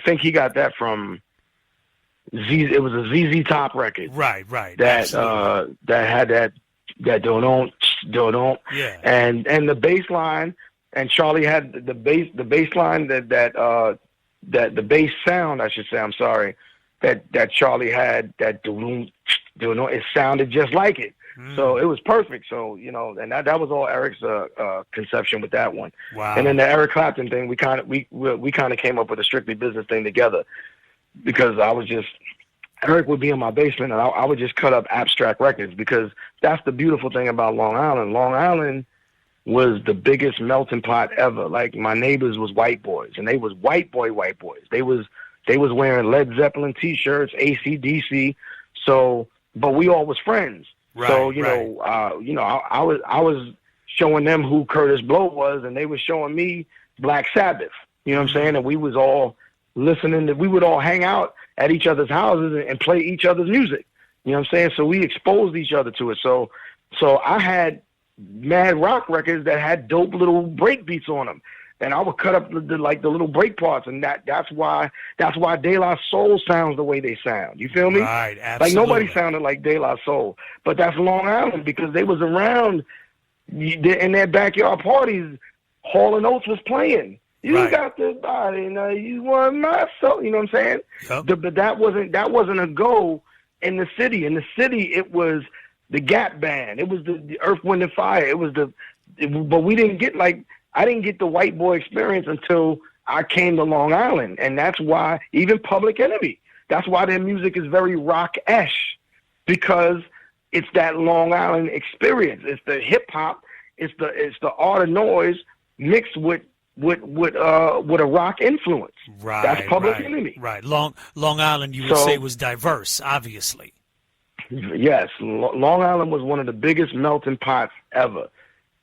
think he got that from it was a ZZ Top record. Right. That had that don't. Yeah. And the bass line, and Charlie had the bass line that the bass sound, I should say, I'm sorry, that Charlie had, that it sounded just like it. So it was perfect. So, you know, and that was all Eric's conception with that one. Wow. And then the Eric Clapton thing, we kind of came up with a strictly business thing together, because Eric would be in my basement and I would just cut up abstract records, because that's the beautiful thing about Long Island. Long Island was the biggest melting pot ever. Like, my neighbors was white boys, and they was white boys. They was wearing Led Zeppelin T-shirts, AC/DC. So, but we all was friends. Right, so, I was showing them who Curtis Blow was, and they was showing me Black Sabbath. You know what I'm saying? And we was all listening we would all hang out at each other's houses and play each other's music. You know what I'm saying? So we exposed each other to it. So I had mad rock records that had dope little break beats on them, and I would cut up the little break parts, and that's why De La Soul sounds the way they sound. You feel me? Right, absolutely. Like, nobody sounded like De La Soul, but that's Long Island, because they was around in their backyard parties. Hall & Oates was playing. You got the body, now you want my soul. You know what I'm saying? Yep. But that wasn't a go in the city. In the city, it was the Gap Band. It was the Earth, Wind and Fire. But we didn't get I didn't get the white boy experience until I came to Long Island, and that's why even Public Enemy. That's why their music is very rock-esh, because it's that Long Island experience. It's the hip hop. It's the art of noise mixed with a rock influence. Right. That's Public Enemy. Right. Long Island, you would say, was diverse, obviously. Yes, Long Island was one of the biggest melting pots ever,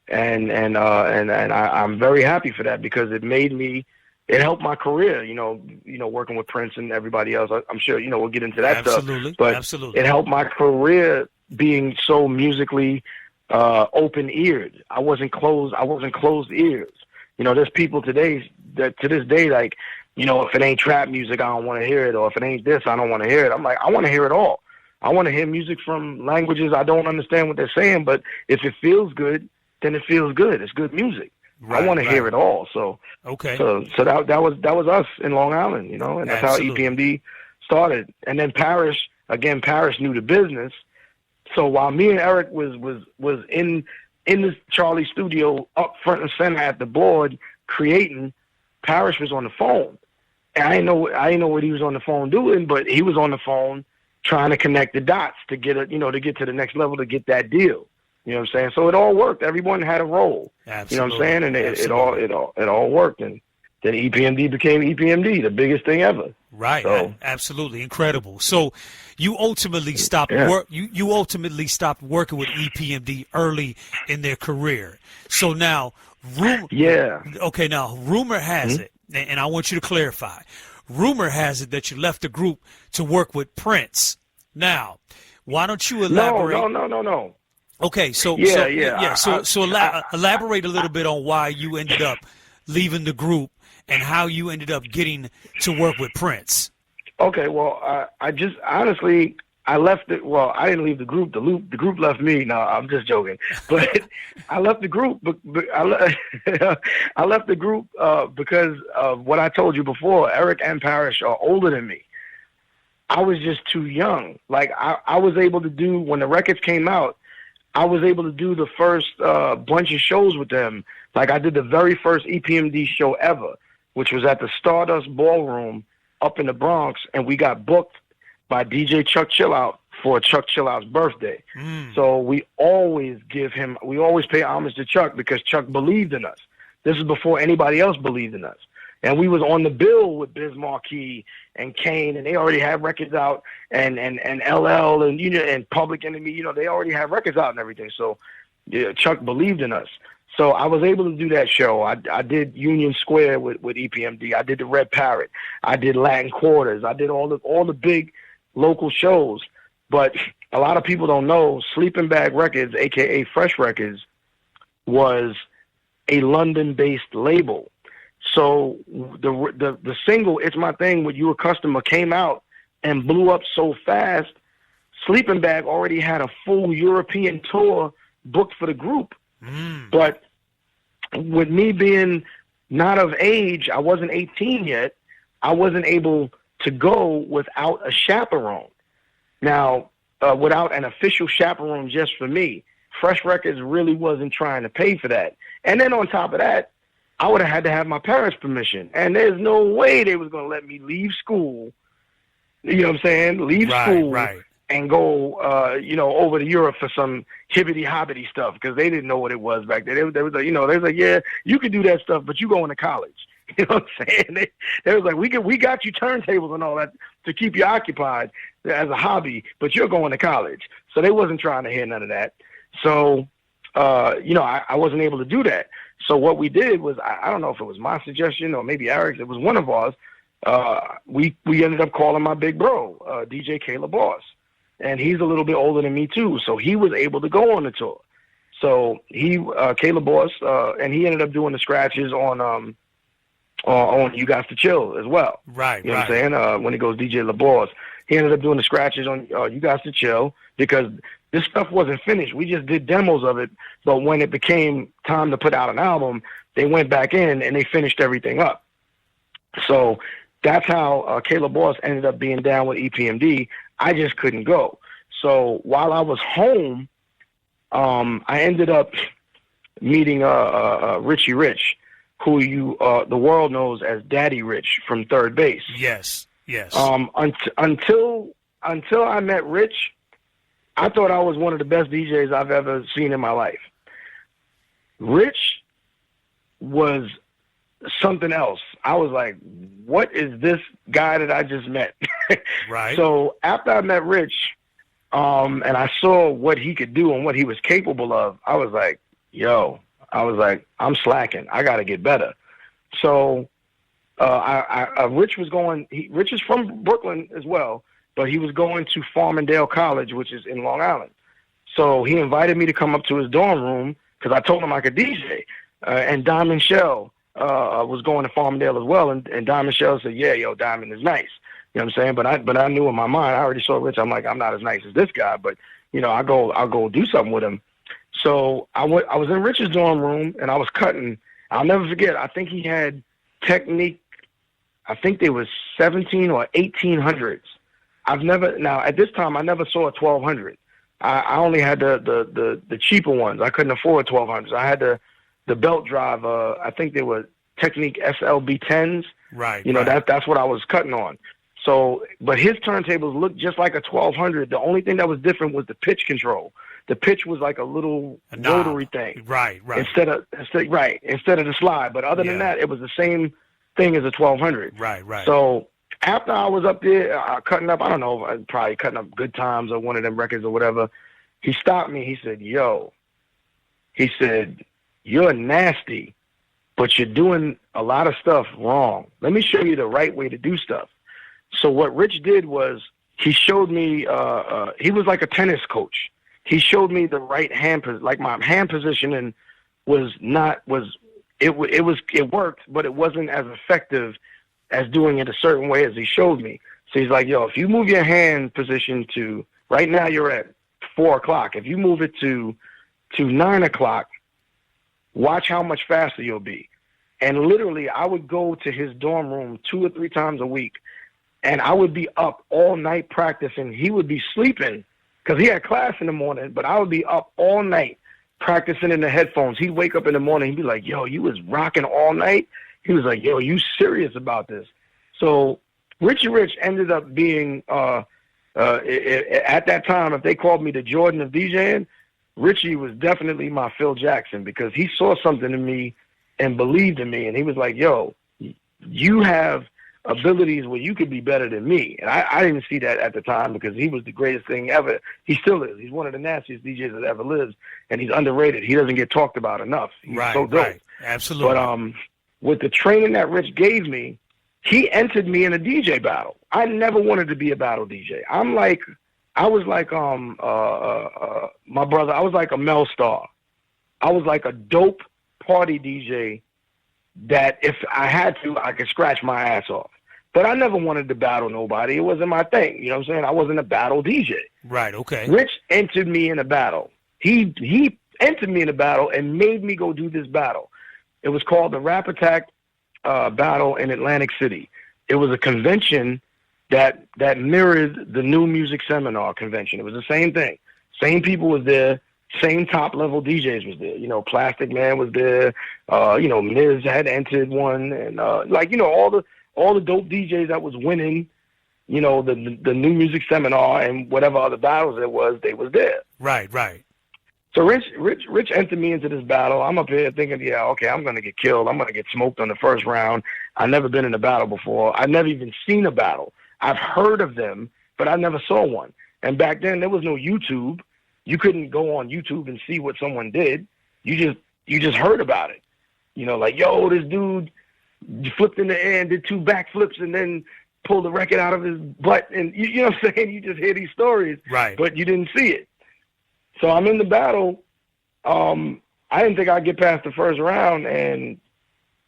and I'm very happy for that, because it helped my career. You know, working with Prince and everybody else. I'm sure we'll get into that stuff. But absolutely, it helped my career being so musically open-eared. I wasn't closed ears. You know, there's people today that to this day, like, you know, if it ain't trap music, I don't want to hear it, or if it ain't this, I don't want to hear it. I'm like, I want to hear it all. I want to hear music from languages I don't understand what they're saying, but if it feels good, then it feels good. It's good music. I want to hear it all. So okay. So that was us in Long Island, you know, and that's Absolutely. how EPMD started. And then Parrish knew the business. So while me and Eric was in the Charlie studio, up front and center at the board creating, Parrish was on the phone. And I didn't know what he was on the phone doing, but he was on the phone trying to connect the dots to get to the next level, to get that deal. You know what I'm saying? So it all worked. Everyone had a role. Absolutely. You know what I'm saying? And it all worked. And then EPMD became EPMD, the biggest thing ever. Right. So, absolutely incredible. So you ultimately stopped you ultimately stopped working with EPMD early in their career. So now rumor has it, and I want you to clarify. Rumor has it that you left the group to work with Prince. Now, why don't you elaborate? No. Okay, so elaborate a little bit on why you ended up leaving the group and how you ended up getting to work with Prince. Okay, well, I just honestly, I left it. Well, I didn't leave the group. The group left me. No, I'm just joking. But I left the group. I left the group because of what I told you before. Eric and Parrish are older than me. I was just too young. Like, I was able to do, when the records came out, I was able to do the first bunch of shows with them. Like, I did the very first EPMD show ever, which was at the Stardust Ballroom up in the Bronx, and we got booked by DJ Chuck Chillout for Chuck Chillout's birthday. So we always pay homage to Chuck, because Chuck believed in us. This is before anybody else believed in us. And we was on the bill with Biz Markie and Kane, and they already had records out, and LL and and Public Enemy, they already had records out and everything. So Chuck believed in us. So I was able to do that show. I did Union Square with EPMD. I did the Red Parrot. I did Latin Quarters. I did all the big local shows. But a lot of people don't know, Sleeping Bag Records, aka Fresh Records, was a London-based label. So the single "It's My Thing" with You a Customer came out and blew up so fast. Sleeping Bag already had a full European tour booked for the group. But with me being not of age, I wasn't 18 yet, I wasn't able to go without a chaperone. Now, without an official chaperone just for me, Fresh Records really wasn't trying to pay for that. And then on top of that, I would have had to have my parents' permission. And there's no way they was going to let me leave school, you know what I'm saying, leave school and go, over to Europe for some hibbity-hobbity stuff, because they didn't know what it was back then. They was like, they was like, yeah, you can do that stuff, but you going to college. You know what I'm saying? They was like, we got you turntables and all that to keep you occupied as a hobby, but you're going to college. So they wasn't trying to hear none of that. So, I wasn't able to do that. So what we did was, I don't know if it was my suggestion or maybe Eric's, it was one of ours. We ended up calling my big bro, DJ Caleb Boss. And he's a little bit older than me too. So he was able to go on the tour. So Caleb Boss, and he ended up doing the scratches on You Got to Chill as well. Right. You know what I'm saying? When it goes DJ LaBoss, he ended up doing the scratches on You Got to Chill, because this stuff wasn't finished. We just did demos of it. But when it became time to put out an album, they went back in and they finished everything up. So that's how Caleb Boss ended up being down with Epmd. I just couldn't go. So while I was home, I ended up meeting Richie Rich, who the world knows as Daddy Rich from Third Base. Yes. Until I met Rich, I thought I was one of the best DJs I've ever seen in my life. Rich was something else. I was like, what is this guy that I just met? Right. So after I met Rich, and I saw what he could do and what he was capable of, I was like, I'm slacking. I got to get better. So Rich was going, Rich is from Brooklyn as well, but he was going to Farmingdale College, which is in Long Island. So he invited me to come up to his dorm room because I told him I could DJ. And Diamond Shell was going to Farmingdale as well. And Diamond Shell said, yeah, Diamond is nice. You know what I'm saying? But I knew in my mind, I already saw Rich. I'm like, I'm not as nice as this guy, but, I'll go do something with him. So I was in Rich's dorm room, and I was cutting. I'll never forget. I think he had Technique. I think they was 17 or 1800s. Now at this time I never saw a 1200. I only had the cheaper ones. I couldn't afford 1200s. I had the belt drive. I think they were Technique SLB 10s. Right. That's what I was cutting on. So, but his turntables looked just like a 1200. The only thing that was different was the pitch control. The pitch was like a little rotary thing. Right. Instead of the slide. But other than that, it was the same thing as a 1200. Right. So after I was up there cutting up, I don't know, probably cutting up Good Times or one of them records or whatever, he stopped me. He said, you're nasty, but you're doing a lot of stuff wrong. Let me show you the right way to do stuff. So what Rich did was he showed me, he was like a tennis coach. He showed me the right hand, like my hand positioning it worked, but it wasn't as effective as doing it a certain way as he showed me. So he's like, if you move your hand position to, right now you're at 4 o'clock. If you move it to 9 o'clock, watch how much faster you'll be. And literally I would go to his dorm room 2 or 3 times a week, and I would be up all night practicing. He would be sleeping because he had class in the morning, but I would be up all night practicing in the headphones. He'd wake up in the morning. He'd be like, you was rocking all night? He was like, you serious about this? So Richie Rich ended up being, at that time, if they called me the Jordan of DJing, Richie was definitely my Phil Jackson, because he saw something in me and believed in me. And he was like, you have abilities where you could be better than me. And I didn't see that at the time, because he was the greatest thing ever. He still is. He's one of the nastiest DJs that ever lives, and he's underrated. He doesn't get talked about enough. He's so dope. Right. Absolutely. But with the training that Rich gave me, he entered me in a DJ battle. I never wanted to be a battle DJ. I was like my brother. I was like a Mel Star. I was like a dope party DJ that if I had to, I could scratch my ass off. But I never wanted to battle nobody. It wasn't my thing. You know what I'm saying? I wasn't a battle DJ. Right, okay. Rich entered me in a battle. He entered me in a battle and made me go do this battle. It was called the Rap Attack battle in Atlantic City. It was a convention that mirrored the New Music Seminar convention. It was the same thing. Same people was there. Same top level DJs was there. You know, Plastic Man was there. You know, Miz had entered one, and like, you know, all the dope DJs that was winning, you know, the New Music Seminar and whatever other battles there was, they was there. Right, right. So Rich entered me into this battle. I'm up here thinking, yeah, okay, I'm gonna get killed. I'm gonna get smoked on the first round. I've never been in a battle before. I've never even seen a battle. I've heard of them, but I never saw one. And back then there was no YouTube. You couldn't go on YouTube and see what someone did. You just heard about it. You know, like, yo, this dude flipped in the air and did 2 backflips and then pulled the record out of his butt. And you know what I'm saying? You just hear these stories, right, but you didn't see it. So I'm in the battle. I didn't think I'd get past the first round, and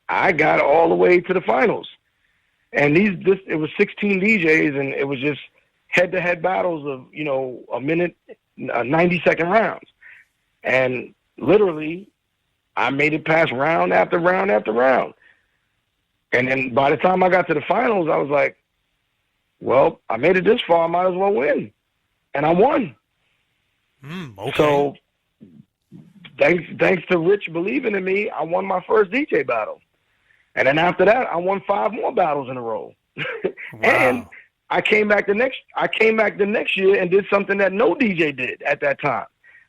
I got all the way to the finals. And it was 16 DJs, and it was just head-to-head battles of, you know, a minute, 90-second rounds. And literally, I made it past round after round after round. And then by the time I got to the finals, I was like, well, I made it this far, I might as well win. And I won. Okay. So thanks to Rich believing in me, I won my first DJ battle. And then after that, I won 5 more battles in a row. Wow. And I came back the next year and did something that no DJ did at that time.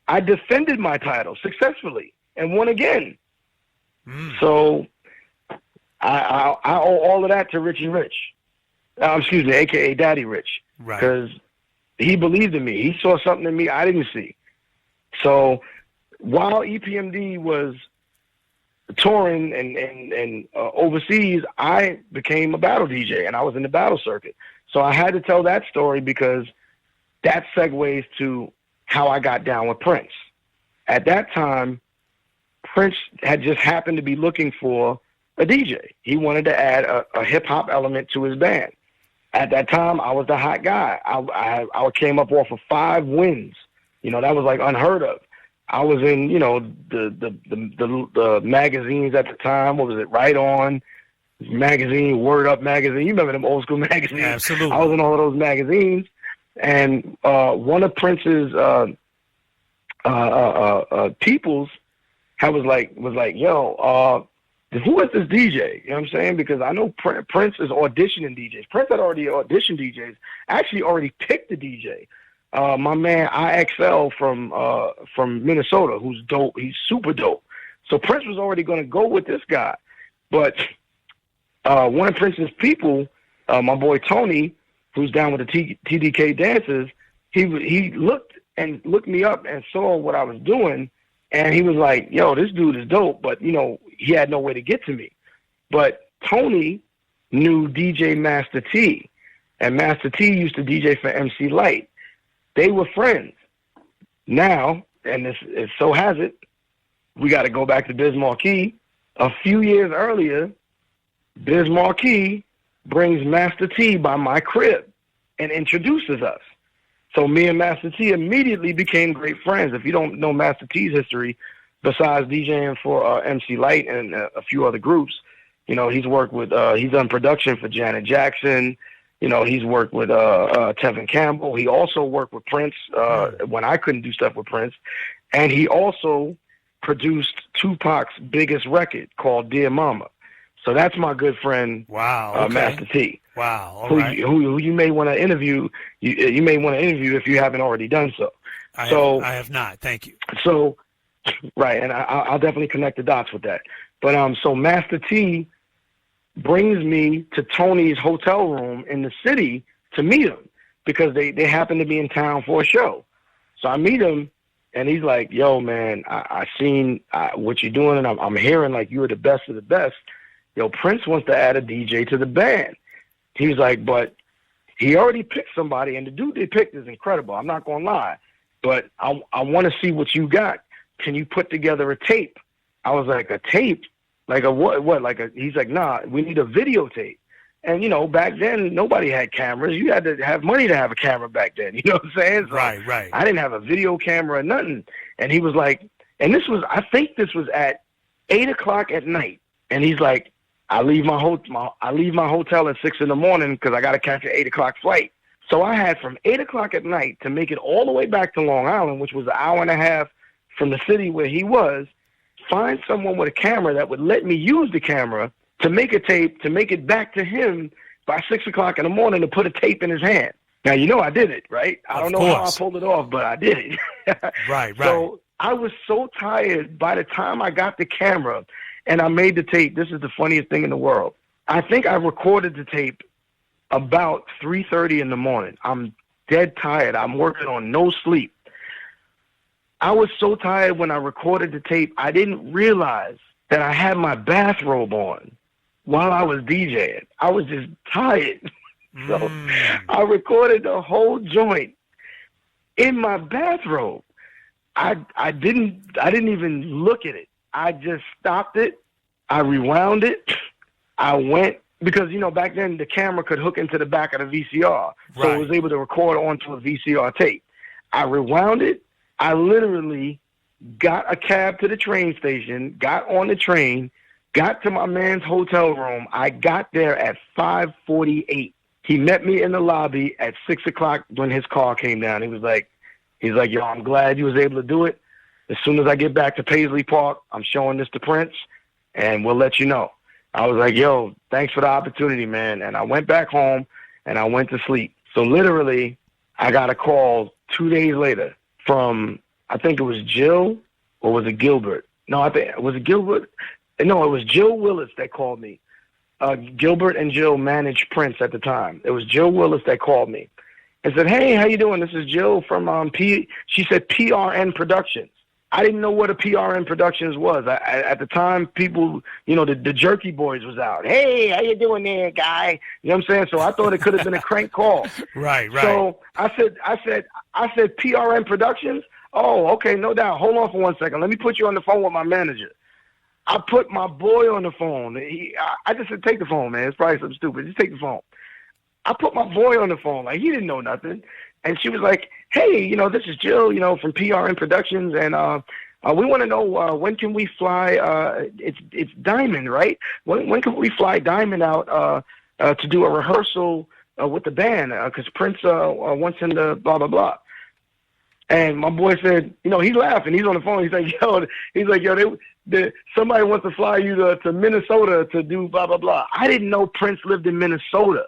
I defended my title successfully and won again. So I owe all of that to Richie Rich. Excuse me, a.k.a. Daddy Rich. Right. Because he believed in me. He saw something in me I didn't see. So while Epmd was touring and overseas, I became a battle DJ, and I was in the battle circuit. So I had to tell that story because that segues to how I got down with Prince. At that time, Prince had just happened to be looking for a DJ. He wanted to add a hip-hop element to his band. At that time, I was the hot guy. I came up off of 5 wins. You know, that was like unheard of. I was in, you know, the magazines at the time. What was it? Right On magazine, Word Up magazine. You remember them old school magazines? Absolutely. I was in all of those magazines. And one of Prince's peoples was like, yo, who is this DJ? You know what I'm saying? Because I know Prince is auditioning DJs. Prince had already auditioned DJs. Actually already picked the DJ. My man IXL from Minnesota, who's dope. He's super dope. So Prince was already going to go with this guy. But one of Prince's people, my boy Tony, who's down with the TDK dancers, he looked me up and saw what I was doing. And he was like, yo, this dude is dope, but, you know, he had no way to get to me. But Tony knew DJ Master T, and Master T used to DJ for MC Light. They were friends. Now, and it so has it, we got to go back to Biz Markie. A few years earlier, Biz Markie brings Master T by my crib and introduces us. So me and Master T immediately became great friends. If you don't know Master T's history, besides DJing for MC Light and a few other groups, you know, he's worked with, he's done production for Janet Jackson. You know, he's worked with Tevin Campbell. He also worked with Prince when I couldn't do stuff with Prince. And he also produced Tupac's biggest record called Dear Mama. So that's my good friend, wow, okay. Master T. Wow, all who, right. who you may want to interview. You may want to interview if you haven't already done so. I have not. Thank you. So, right, and I'll definitely connect the dots with that. But so Master T brings me to Tony's hotel room in the city to meet him because they happen to be in town for a show. So I meet him, and he's like, "Yo, man, I seen what you're doing, and I'm hearing like you were the best of the best. Yo, Prince wants to add a DJ to the band." He's like, but he already picked somebody, and the dude they picked is incredible. I'm not gonna lie, but I want to see what you got. Can you put together a tape? I was like, a tape? Like a what? Like a? He's like, nah, we need a videotape. And you know, back then nobody had cameras. You had to have money to have a camera back then. You know what I'm saying? So Right. I didn't have a video camera or nothing. And he was like, and I think this was at 8:00 at night. And he's like, I leave my hotel at 6 a.m. because I got to catch an 8 o'clock flight. So I had from 8 o'clock at night to make it all the way back to Long Island, which was an hour and a half from the city where he was, find someone with a camera that would let me use the camera to make a tape, to make it back to him by 6 o'clock in the morning to put a tape in his hand. Now, you know I did it, right? I don't know how I pulled it off, but I did it. Right. So I was so tired by the time I got the camera and I made the tape. This is the funniest thing in the world. I think I recorded the tape about 3:30 in the morning. I'm dead tired. I'm working on no sleep. I was so tired when I recorded the tape, I didn't realize that I had my bathrobe on while I was DJing. I was just tired. So I recorded the whole joint in my bathrobe. I didn't even look at it. I just stopped it. I rewound it. I went, because, you know, back then the camera could hook into the back of the VCR. So I was able to record onto a VCR tape. I rewound it. I literally got a cab to the train station, got on the train, got to my man's hotel room. I got there at 5:48. He met me in the lobby at 6 o'clock when his car came down. He's like, yo, I'm glad you was able to do it. As soon as I get back to Paisley Park, I'm showing this to Prince, and we'll let you know. I was like, yo, thanks for the opportunity, man. And I went back home, and I went to sleep. So literally, I got a call 2 days later from, I think it was Jill, or was it Gilbert? No, was it Gilbert? No, it was Jill Willis that called me. Gilbert and Jill managed Prince at the time. It was Jill Willis that called me and said, hey, how you doing? This is Jill from she said PRN Productions. I didn't know what a PRN Productions was. At the time, people, you know, the Jerky Boys was out. Hey, how you doing there, guy? You know what I'm saying? So I thought it could have been a crank call. Right. So I said PRN Productions? Oh, okay, no doubt. Hold on for 1 second. Let me put you on the phone with my manager. I put my boy on the phone. I just said, take the phone, man. It's probably something stupid. Just take the phone. I put my boy on the phone. Like, he didn't know nothing. And she was like, hey, you know, this is Jill, you know, from PRN Productions. And we want to know, when can we fly? It's Diamond, right? When can we fly Diamond out to do a rehearsal with the band? Because Prince wants him to blah, blah, blah. And my boy said, you know, he's laughing. He's on the phone. He's like, yo, somebody wants to fly you to Minnesota to do blah, blah, blah. I didn't know Prince lived in Minnesota.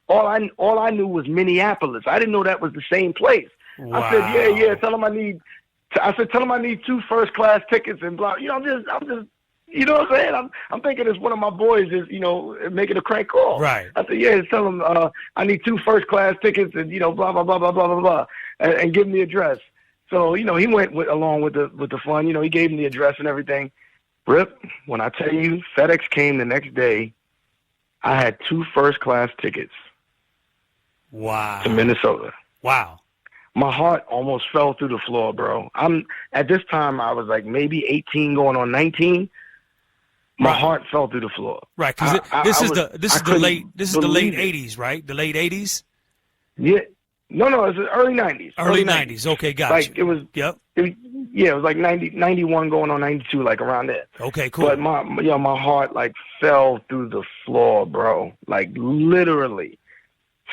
All I knew was Minneapolis. I didn't know that was the same place. Wow. I said, yeah. Tell him I need 2 first-class tickets and blah. You know, I'm just, you know what I'm saying? I'm thinking it's one of my boys is, you know, making a crank call. Right. I said, yeah, tell him I need 2 first-class tickets and, you know, blah, blah, blah, blah, blah, blah, blah, and give him the address. So, you know, he went along with the fun. You know, he gave him the address and everything. Rip, when I tell you FedEx came the next day, I had 2 first-class tickets. Wow. To Minnesota. Wow. My heart almost fell through the floor, bro. At this time I was like maybe 18 going on 19. My heart fell through the floor. Right, because this is the late 80s, right? The late 80s? Yeah. No, it's the early 90s. Early 90s. Okay, gotcha. Like it was. Yep. It was like 91 going on 92, like around there. Okay, cool. But my heart like fell through the floor, bro. Like literally.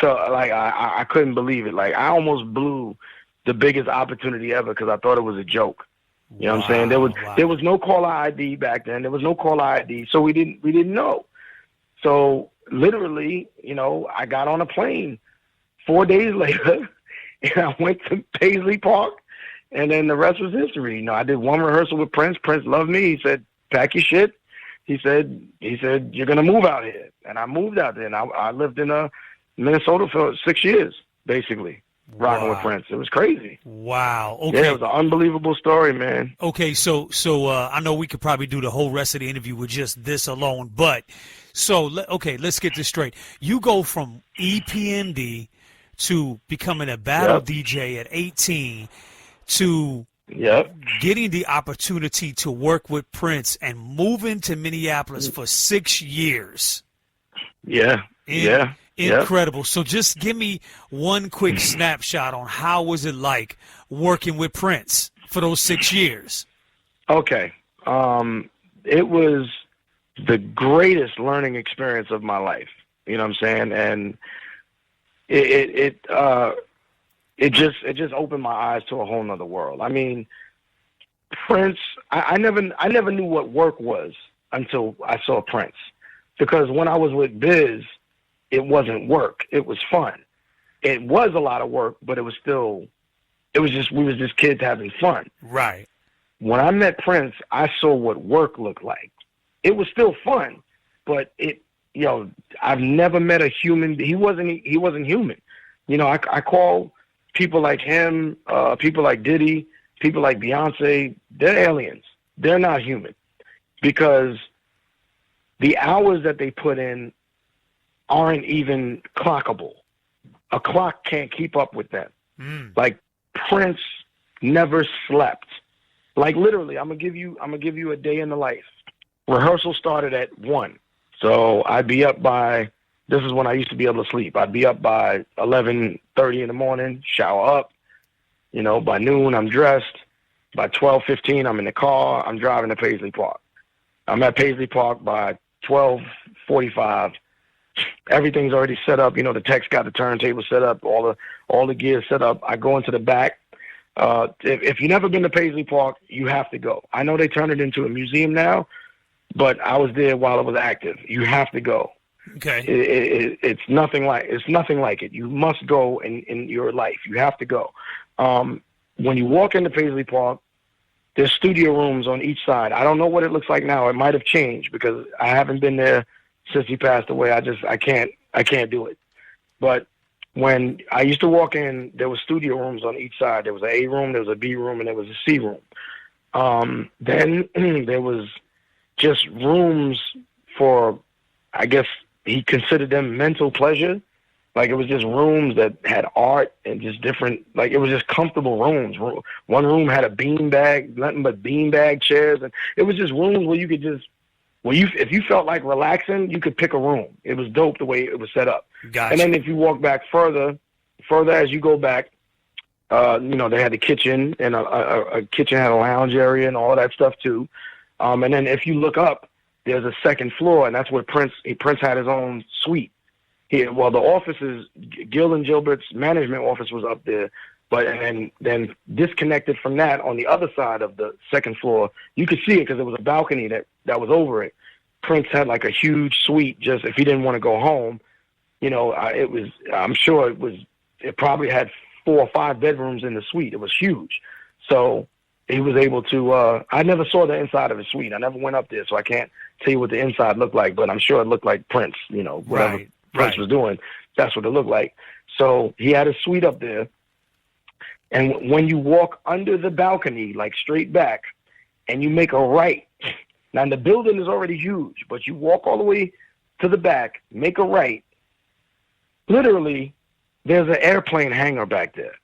So like I couldn't believe it. Like I almost blew the biggest opportunity ever because I thought it was a joke. You know what I'm saying? There was no caller ID back then. There was no caller ID, so we didn't know. So literally, you know, I got on a plane 4 days later, and I went to Paisley Park, and then the rest was history. You know, I did 1 rehearsal with Prince. Prince loved me. He said, "Pack your shit." He said, "You're gonna move out here," and I moved out there, and I lived in Minnesota for 6 years, basically, rocking with Prince. It was crazy. Wow. Okay. Yeah, it was an unbelievable story, man. Okay, so I know we could probably do the whole rest of the interview with just this alone, but let's get this straight. You go from Epmd to becoming a battle DJ at 18 to getting the opportunity to work with Prince and moving to Minneapolis for 6 years. Incredible. So just give me one quick snapshot on how was it like working with Prince for those 6 years? Okay. It was the greatest learning experience of my life. You know what I'm saying? And it just opened my eyes to a whole nother world. I mean, Prince, I never knew what work was until I saw Prince. Because when I was with Biz, it wasn't work. It was fun. It was a lot of work, but we was just kids having fun. Right. When I met Prince, I saw what work looked like. It was still fun, but I've never met a human. He wasn't human. You know, I call people like him, people like Diddy, people like Beyonce, they're aliens. They're not human because the hours that they put in aren't even clockable. A clock can't keep up with them. Like Prince never slept. Like literally, I'm gonna give you a day in the life. Rehearsal started at 1. So I'd be up by, this is when I used to be able to sleep. I'd be up by 11:30 in the morning, shower up. You know, by noon, I'm dressed. By 12:15, I'm in the car. I'm driving to Paisley Park. I'm at Paisley Park by 12:45. Everything's already set up. You know, the tech's got the turntable set up, all the gear set up. I go into the back. If you've never been to Paisley Park, you have to go. I know they turned it into a museum now, but I was there while it was active. You have to go. Okay. It's nothing like it. You must go in your life. You have to go. When you walk into Paisley Park, there's studio rooms on each side. I don't know what it looks like now. It might have changed because I haven't been there since he passed away. I can't do it. But when I used to walk in, there were studio rooms on each side. There was an A room, there was a B room, and there was a C room. Then there was just rooms for, I guess he considered them mental pleasure. Like it was just rooms that had art and just different, like it was just comfortable rooms. One room had a beanbag, nothing but beanbag chairs. And it was just rooms where you could just, if you felt like relaxing, you could pick a room. It was dope the way it was set up. Gotcha. And then if you walk back further as you go back, they had the kitchen, and a kitchen had a lounge area and all of that stuff too. And then if you look up, there's a second floor, and that's where Prince had his own suite. The offices, Gil and Gilbert's management office was up there, but and then disconnected from that on the other side of the second floor, you could see it because there was a balcony that was over it. Prince had like a huge suite just if he didn't want to go home. You know, I'm sure it probably had 4 or 5 bedrooms in the suite. It was huge. So he was able to, I never saw the inside of his suite. I never went up there, so I can't tell you what the inside looked like, but I'm sure it looked like Prince, whatever Prince was doing, that's what it looked like. So he had a suite up there. And when you walk under the balcony, like straight back, and you make a right, now the building is already huge, but you walk all the way to the back, make a right, literally, there's an airplane hangar back there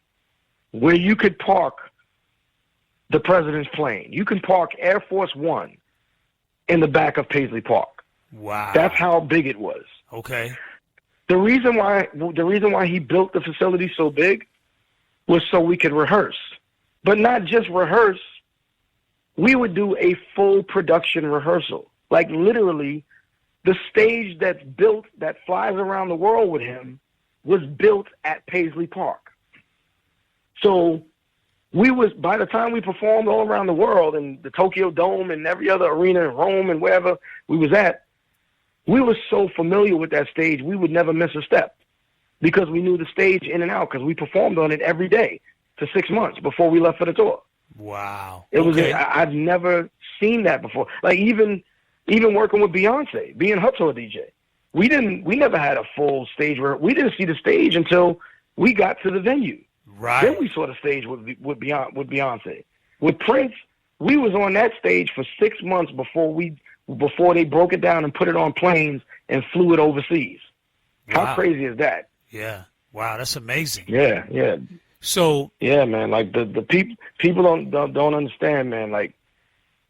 where you could park the president's plane. You can park Air Force One in the back of Paisley Park. Wow. That's how big it was. Okay. The reason why he built the facility so big was so we could rehearse. But not just rehearse. We would do a full production rehearsal. Like literally, the stage that's built that flies around the world with him was built at Paisley Park. So by the time we performed all around the world in the Tokyo Dome and every other arena in Rome and wherever we was at, we were so familiar with that stage, we would never miss a step because we knew the stage in and out because we performed on it every day for 6 months before we left for the tour. Wow. It was, I've never seen that before. Like even working with Beyonce, being her tour DJ, we never had a full stage where we didn't see the stage until we got to the venue. Right. Then we saw the stage with Beyonce. With Prince, we was on that stage for 6 months before they broke it down and put it on planes and flew it overseas. Wow. How crazy is that? Yeah. Wow, that's amazing. Yeah. So yeah, man, like the people don't understand, man. Like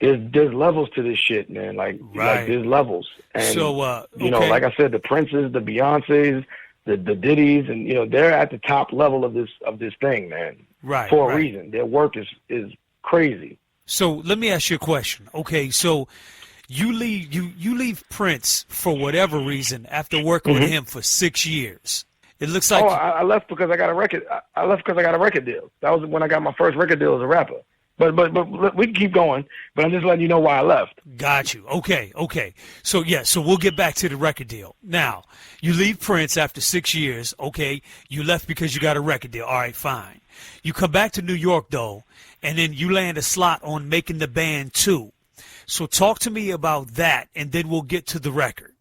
there's levels to this shit, man. Like there's levels. And so like I said, the Princes, the Beyoncés, the Diddy's, and they're at the top level of this thing, man. Right. For a reason. Their work is crazy. So let me ask you a question. Okay, so You leave Prince for whatever reason after working with him for 6 years. It looks like I left because I got a record. I left because I got a record deal. That was when I got my first record deal as a rapper. But we can keep going. But I'm just letting you know why I left. Got you. Okay. So we'll get back to the record deal. Now, you leave Prince after 6 years. Okay, you left because you got a record deal. All right, fine. You come back to New York though, and then you land a slot on Making the Band 2. So talk to me about that, and then we'll get to the record.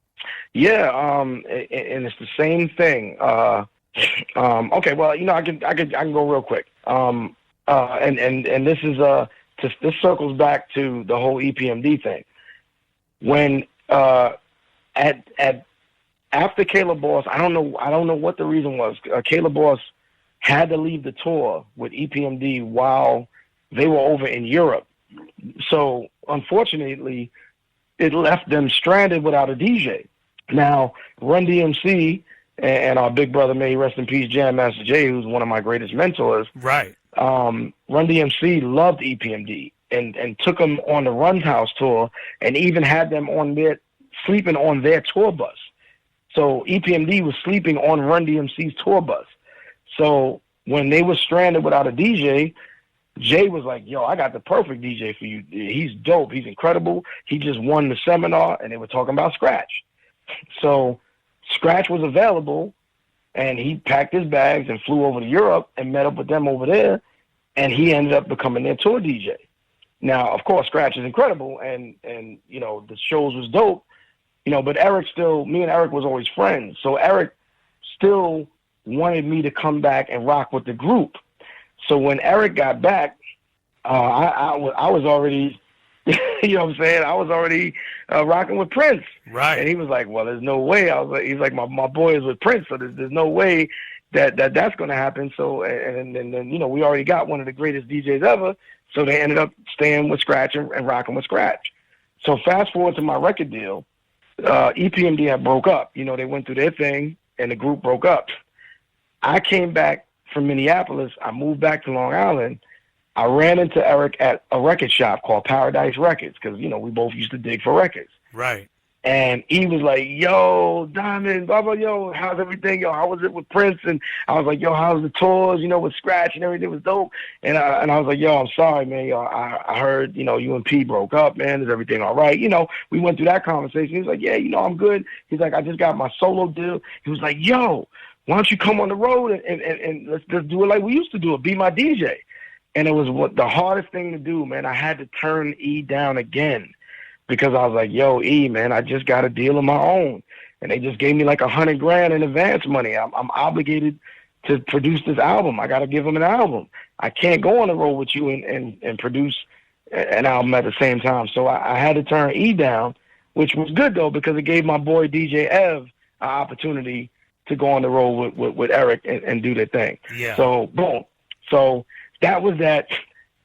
Yeah, and it's the same thing. Okay, well, I can go real quick. And this is this circles back to the whole Epmd thing. When after Caleb Boss, I don't know what the reason was. Caleb Boss had to leave the tour with Epmd while they were over in Europe. So unfortunately, it left them stranded without a DJ. Now, Run DMC and our big brother, may he rest in peace, Jam Master Jay, who's one of my greatest mentors. Right. Run DMC loved Epmd and took them on the Run House tour and even had them sleeping on their tour bus. So Epmd was sleeping on Run DMC's tour bus. So when they were stranded without a DJ, Jay was like, yo, I got the perfect DJ for you. He's dope. He's incredible. He just won the seminar, and they were talking about Scratch. So Scratch was available, and he packed his bags and flew over to Europe and met up with them over there, and he ended up becoming their tour DJ. Now, of course, Scratch is incredible, and the shows was dope, but me and Eric was always friends. So Eric still wanted me to come back and rock with the group. So when Eric got back, I was already, you know what I'm saying? I was already rocking with Prince. Right. And he was like, well, there's no way. He's like, my boy is with Prince, so there's no way that's going to happen. So, and then, we already got one of the greatest DJs ever. So they ended up staying with Scratch and rocking with Scratch. So fast forward to my record deal, Epmd had broke up. They went through their thing and the group broke up. I came back from Minneapolis. I moved back to Long Island. I ran into Eric at a record shop called Paradise Records because, we both used to dig for records. Right. And he was like, yo, Diamond, blah, blah, yo, how's everything? Yo, how was it with Prince? And I was like, yo, how's the tours, with Scratch and everything was dope. And I was like, yo, I'm sorry, man. Yo, I heard, you and P broke up, man. Is everything all right? We went through that conversation. He was like, yeah, I'm good. He's like, I just got my solo deal. He was like, yo, why don't you come on the road and let's just do it like we used to do it, be my DJ. And it was the hardest thing to do, man. I had to turn E down again because I was like, yo, E, man, I just got a deal of my own. And they just gave me like $100,000 in advance money. I'm obligated to produce this album. I got to give them an album. I can't go on the road with you and produce an album at the same time. So I had to turn E down, which was good, though, because it gave my boy DJ Ev an opportunity to go on the road with Eric and do their thing. Yeah. So, boom. So that was that.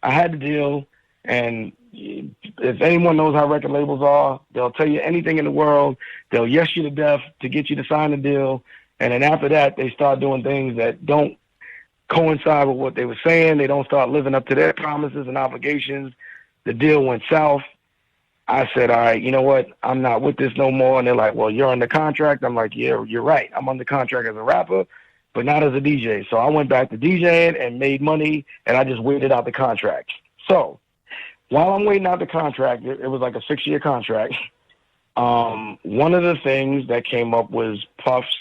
I had the deal, and if anyone knows how record labels are, they'll tell you anything in the world. They'll yes you to death to get you to sign the deal, and then after that, they start doing things that don't coincide with what they were saying. They don't start living up to their promises and obligations. The deal went south. I said, all right, you know what? I'm not with this no more. And they're like, well, you're under contract. I'm like, yeah, you're right. I'm under contract as a rapper, but not as a DJ. So I went back to DJing and made money, and I just waited out the contract. So while I'm waiting out the contract, it was like a 6-year contract. One of the things that came up was Puff's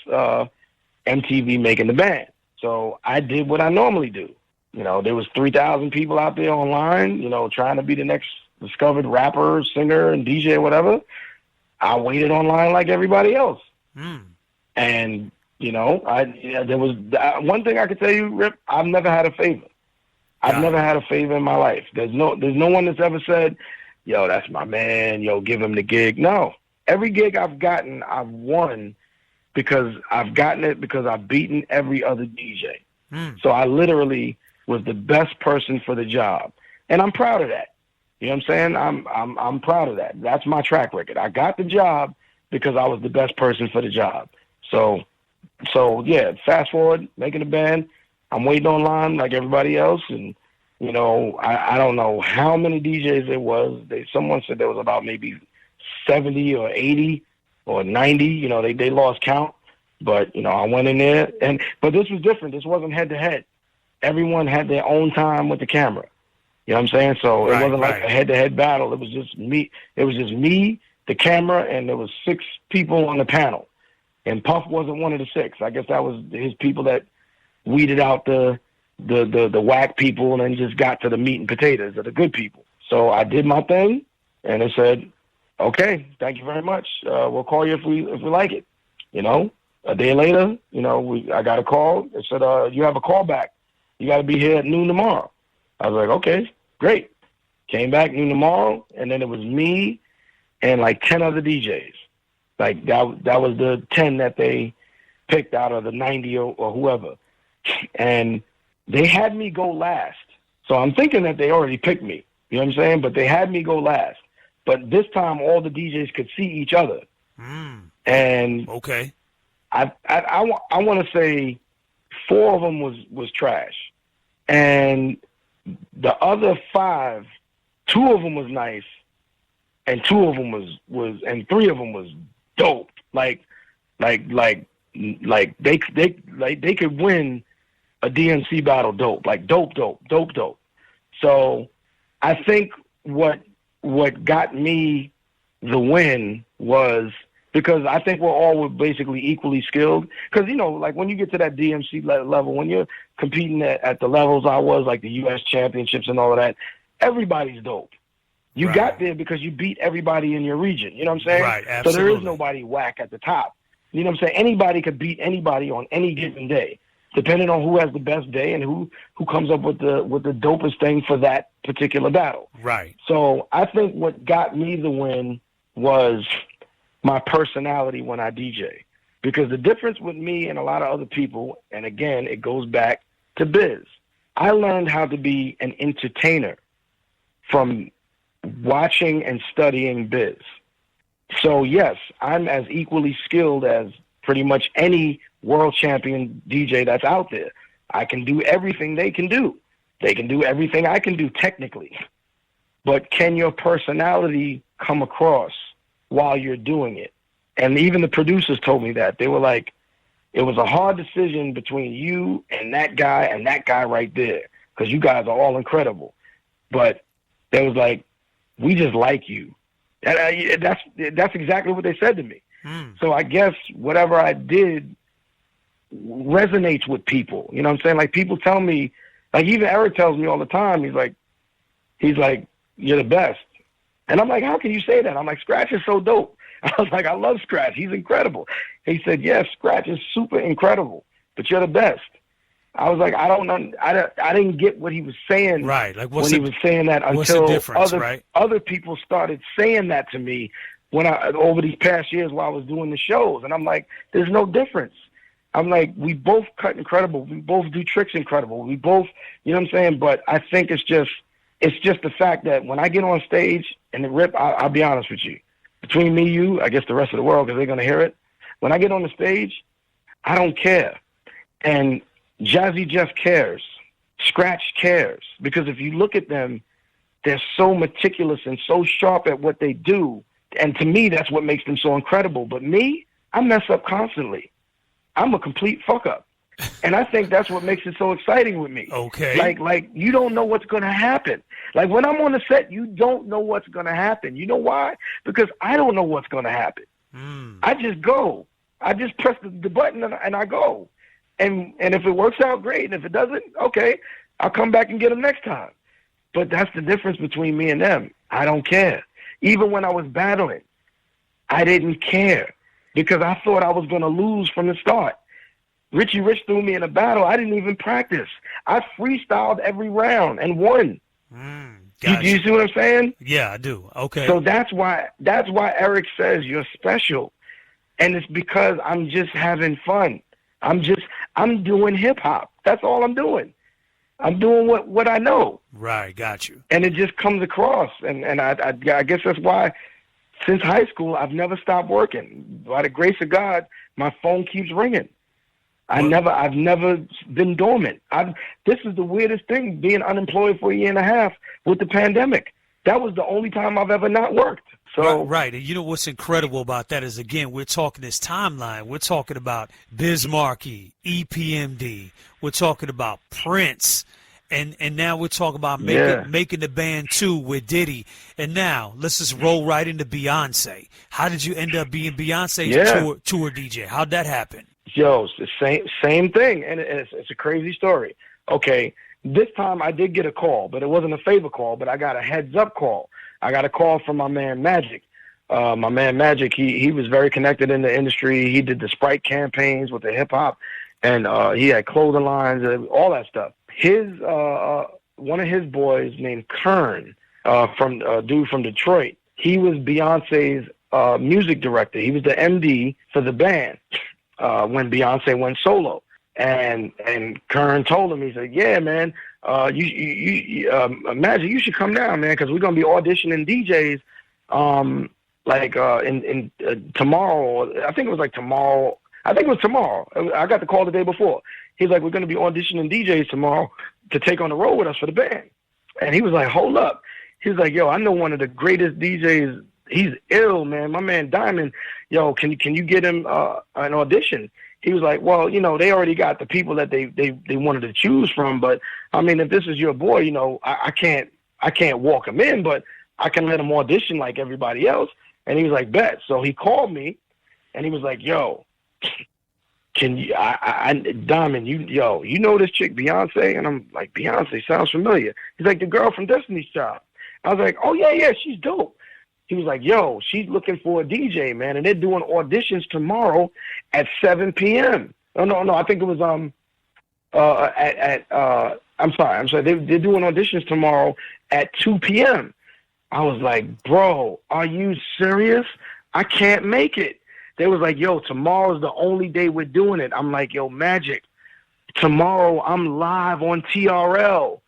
MTV Making the Band. So I did what I normally do. There was 3,000 people out there online, trying to be the next discovered rapper, singer, and DJ, or whatever. I waited online like everybody else. And, there was one thing I could tell you, Rip, I've never had a favor. I've never had a favor in my life. There's no one that's ever said, yo, that's my man, yo, give him the gig. No. Every gig I've gotten, I've won because I've gotten it because I've beaten every other DJ. So I literally was the best person for the job. And I'm proud of that. You know what I'm saying? I'm proud of that. That's my track record. I got the job because I was the best person for the job. So yeah, fast forward, Making the Band. I'm waiting online like everybody else. And, I don't know how many DJs there was. Someone said there was about maybe 70 or 80 or 90. You know, they lost count. But, you know, I went in there. But this was different. This wasn't head-to-head. Everyone had their own time with the camera. You know what I'm saying? So it wasn't like a head-to-head battle. It was just me. It was just me, the camera, and there was 6 people on the panel. And Puff wasn't one of the 6. I guess that was his people that weeded out the whack people and then just got to the meat and potatoes of the good people. So I did my thing, and they said, okay, thank you very much. We'll call you if we like it. You know, a day later, you know, I got a call. They said, you have a call back. You got to be here at noon tomorrow. I was like, okay, great. Came back noon tomorrow, and then it was me and like 10 other DJs. Like that was the 10 that they picked out of the 90 or whoever. And they had me go last. So I'm thinking that they already picked me. You know what I'm saying? But they had me go last. But this time all the DJs could see each other. And okay, I want to say 4 of them was trash. And the other 5, 2 of them was nice, and 2 of them was and 3 of them was dope. Like they could win a DNC battle dope. Like dope. So I think what got me the win was because I think we're all basically equally skilled. Because, you know, like when you get to that DMC level, when you're competing at the levels I was, like the U.S. championships and all of that, everybody's dope. You got there because you beat everybody in your region. You know what I'm saying? Right, absolutely. So there is nobody whack at the top. You know what I'm saying? Anybody could beat anybody on any given day, depending on who has the best day and who comes up with the dopest thing for that particular battle. Right. So I think what got me the win was my personality when I DJ. Because the difference with me and a lot of other people, and again, it goes back to biz. I learned how to be an entertainer from watching and studying biz. So yes, I'm as equally skilled as pretty much any world champion DJ that's out there. I can do everything they can do. They can do everything I can do technically. But can your personality come across while you're doing it? And even the producers told me that. They were like, it was a hard decision between you and that guy right there, because you guys are all incredible. But they was like, we just like you. And that's exactly what they said to me. So I guess whatever I did resonates with people. You know what I'm saying? Like people tell me, like even Eric tells me all the time, he's like, you're the best. And I'm like, how can you say that? I'm like, Scratch is so dope. I was like, I love Scratch. He's incredible. He said, yes, Scratch is super incredible, but you're the best. I was like, I don't know. I didn't get what he was saying. Right. Like when he was saying that until other people started saying that to me over these past years while I was doing the shows. And I'm like, there's no difference. I'm like, we both cut incredible. We both do tricks incredible. We both, you know what I'm saying? But I think it's just the fact that when I get on stage and the rip, I'll be honest with you, between me, you, I guess the rest of the world, because they're going to hear it. When I get on the stage, I don't care. And Jazzy Jeff cares. Scratch cares. Because if you look at them, they're so meticulous and so sharp at what they do. And to me, that's what makes them so incredible. But me, I mess up constantly. I'm a complete fuck up. And I think that's what makes it so exciting with me. Okay. Like you don't know what's going to happen. Like when I'm on the set, you don't know what's going to happen. You know why? Because I don't know what's going to happen. I just go. I just press the button and I go. And if it works out, great. And if it doesn't, okay, I'll come back and get them next time. But that's the difference between me and them. I don't care. Even when I was battling, I didn't care because I thought I was going to lose from the start. Richie Rich threw me in a battle. I didn't even practice. I freestyled every round and won. Do you see what I'm saying? Yeah, I do. Okay. So that's why Eric says you're special. And it's because I'm just having fun. I'm doing hip hop. That's all I'm doing. I'm doing what I know. Right, got you. And it just comes across. And I guess that's why since high school I've never stopped working. By the grace of God, my phone keeps ringing. I've never been dormant. This is the weirdest thing, being unemployed for a year and a half with the pandemic. That was the only time I've ever not worked. So right. And you know what's incredible about that is, again, we're talking this timeline. We're talking about Biz Markie, Epmd. We're talking about Prince. And now we're talking about making the band 2 with Diddy. And now let's just roll right into Beyonce. How did you end up being Beyonce's tour DJ? How'd that happen? Yo, it's the same thing, and it's a crazy story. Okay, this time I did get a call, but it wasn't a favor call, but I got a heads-up call. I got a call from my man Magic. My man Magic, he was very connected in the industry. He did the Sprite campaigns with the hip-hop, and he had clothing lines, all that stuff. One of his boys named Kern, from Detroit, he was Beyonce's music director. He was the MD for the band when Beyonce went solo. And Kern told him, he said, "Yeah, man, Magic, you should come down, man, because we're gonna be auditioning DJs, in tomorrow. I think it was like tomorrow. I think it was tomorrow. I got the call the day before. He's like, we're gonna be auditioning DJs tomorrow to take on the road with us for the band." And he was like, "Hold up." He's like, "Yo, I know one of the greatest DJs. He's ill, man. My man Diamond. Yo, can you get him an audition?" He was like, "Well, you know, they already got the people that they wanted to choose from, but I mean, if this is your boy, you know, I can't walk him in, but I can let him audition like everybody else." And he was like, "Bet." So he called me, and he was like, "Yo, can you, Diamond, you know this chick Beyonce?" And I'm like, "Beyonce sounds familiar." He's like, "The girl from Destiny's Child." I was like, "Oh yeah, she's dope." He was like, "Yo, she's looking for a DJ, man, and they're doing auditions tomorrow at 7 p.m. Oh, no, I think it was I'm sorry, they're doing auditions tomorrow at 2 p.m. I was like, "Bro, are you serious? I can't make it." They was like, "Yo, tomorrow's the only day we're doing it." I'm like, "Yo, Magic, tomorrow I'm live on TRL,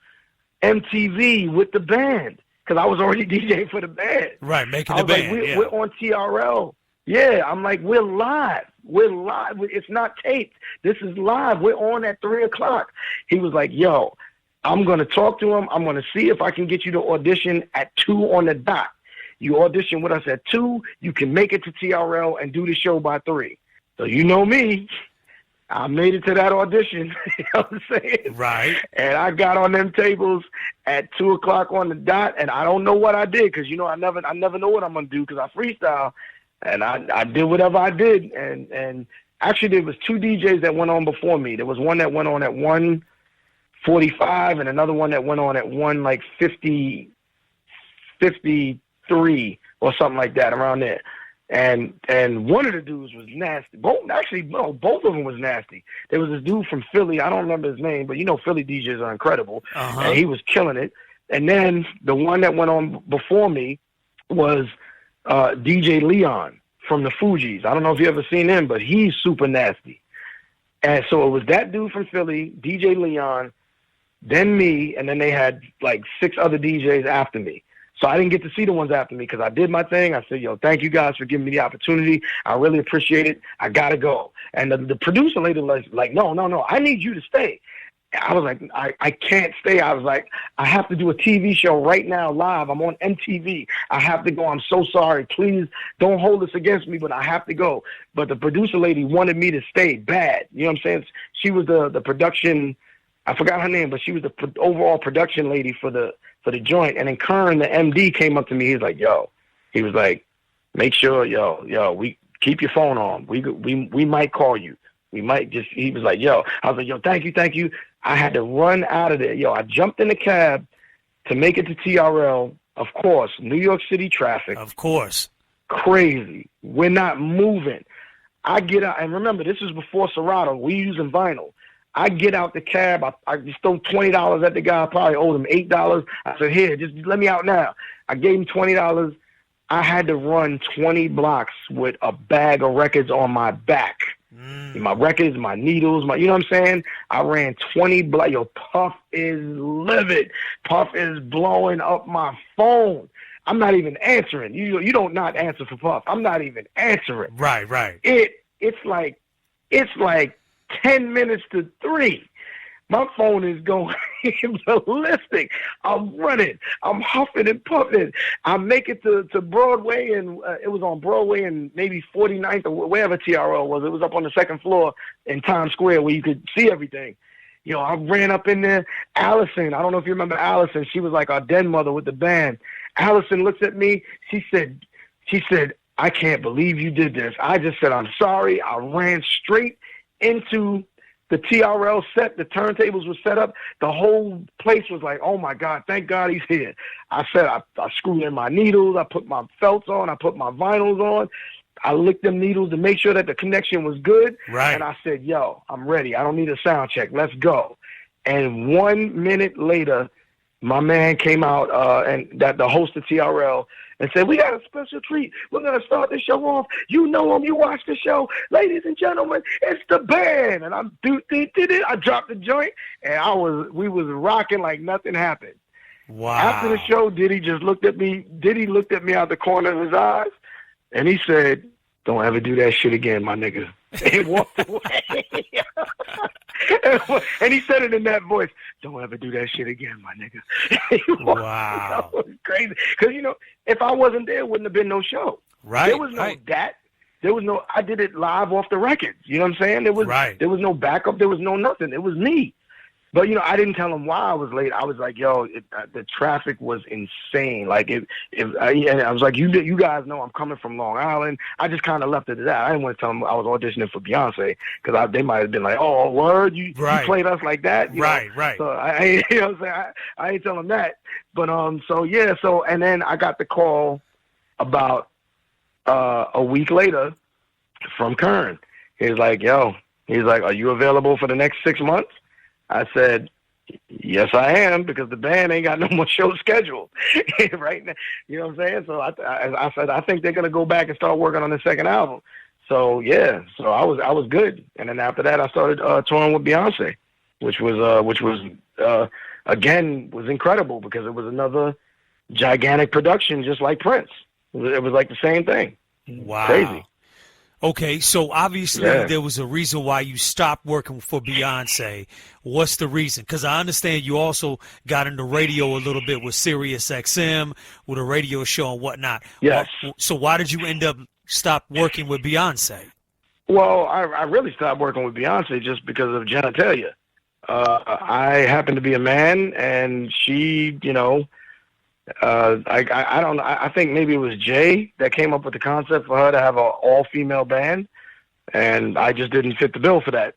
MTV with the band." Because I was already DJing for the band. Right, making the band. Like, we're on TRL. Yeah, I'm like, we're live. We're live. It's not taped. This is live. We're on at 3 o'clock. He was like, "Yo, I'm going to talk to him. I'm going to see if I can get you to audition at 2 on the dot. You audition with us at 2. You can make it to TRL and do the show by 3. So you know me. I made it to that audition. You know what I'm saying? Right. And I got on them tables at 2 o'clock on the dot, and I don't know what I did because, you know, I never know what I'm going to do because I freestyle. And I did whatever I did. And actually, there was 2 DJs that went on before me. There was one that went on at 1:45 and another one that went on at 1:53 or something like that, around there. And one of the dudes was nasty. Both of them was nasty. There was this dude from Philly. I don't remember his name, but you know Philly DJs are incredible. And he was killing it. And then the one that went on before me was DJ Leon from the Fugees. I don't know if you ever seen him, but he's super nasty. And so it was that dude from Philly, DJ Leon, then me, and then they had like 6 other DJs after me. So I didn't get to see the ones after me because I did my thing. I said, "Yo, thank you guys for giving me the opportunity. I really appreciate it. I got to go." And the producer lady was like, no, I need you to stay. I was like, I can't stay. I was like, I have to do a TV show right now live. I'm on MTV. I have to go. I'm so sorry. Please don't hold this against me, but I have to go. But the producer lady wanted me to stay bad. You know what I'm saying? She was the production, I forgot her name, but she was the overall production lady for the joint. And then Kern, the MD, came up to me. He's like, he was like, "Make sure, we keep your phone on. We might call you. We might just," he was like, "Yo." I was like, "Yo, thank you." I had to run out of there. I jumped in the cab to make it to TRL. Of course, New York City traffic. Of course. Crazy. We're not moving. I get out, and remember, this is before Serato. We using vinyl. I get out the cab. I just throw $20 at the guy. I probably owed him $8. I said, "Here, just let me out now." I gave him $20. I had to run 20 blocks with a bag of records on my back. My records, my needles, you know what I'm saying? I ran 20 blocks. Yo, Puff is livid. Puff is blowing up my phone. I'm not even answering. You don't not answer for Puff. I'm not even answering. Right. It's like 10 minutes to 3. My phone is going ballistic. I'm running. I'm huffing and puffing. I make it to Broadway, and it was on Broadway and maybe 49th or wherever TRL was. It was up on the second floor in Times Square where you could see everything. You know, I ran up in there. Allison, I don't know if you remember Allison. She was like our den mother with the band. Allison looks at me. She said, I can't believe you did this. I just said, I'm sorry. I ran straight into the TRL set. The turntables were set up. The whole place was like, oh, my God, thank God he's here. I said, I screwed in my needles. I put my felts on. I put my vinyls on. I licked them needles to make sure that the connection was good. Right. And I said, yo, I'm ready. I don't need a sound check. Let's go. And 1 minute later, my man came out, and that the host of TRL, and said, we got a special treat. We're going to start the show off. You know him. You watch the show. Ladies and gentlemen, it's the band. And I dropped the joint, and we was rocking like nothing happened. Wow. After the show, Diddy just looked at me. Diddy looked at me out the corner of his eyes, and he said, don't ever do that shit again, my nigga. And walked away. And he said it in that voice, don't ever do that shit again, my nigga. Wow. That was crazy. Because, you know, if I wasn't there, wouldn't have been no show. Right. There was no that. There was no, I did it live off the records. You know what I'm saying? There was no backup. There was no nothing. It was me. But, you know, I didn't tell him why I was late. I was like, yo, the traffic was insane. Like, and I was like, you guys know I'm coming from Long Island. I just kind of left it at that. I didn't want to tell them I was auditioning for Beyonce because they might have been like, oh, word, you played us like that? You know? Right. So, you know what I'm saying? I ain't tell them that. But, and then I got the call about a week later from Kern. He's like, are you available for the next 6 months? I said, yes, I am, because the band ain't got no more shows scheduled right now. You know what I'm saying? So I said, I think they're going to go back and start working on the second album. So, yeah, so I was good. And then after that, I started touring with Beyonce, which was again, was incredible because it was another gigantic production just like Prince. It was like the same thing. Wow. Crazy. Okay, so obviously there was a reason why you stopped working for Beyonce. What's the reason? Because I understand you also got into radio a little bit with Sirius XM, with a radio show and whatnot. Yes. So why did you end up stop working with Beyonce? Well, I really stopped working with Beyonce just because of genitalia. I happen to be a man, and she, you know, I don't know. I think maybe it was Jay that came up with the concept for her to have an all-female band, and I just didn't fit the bill for that.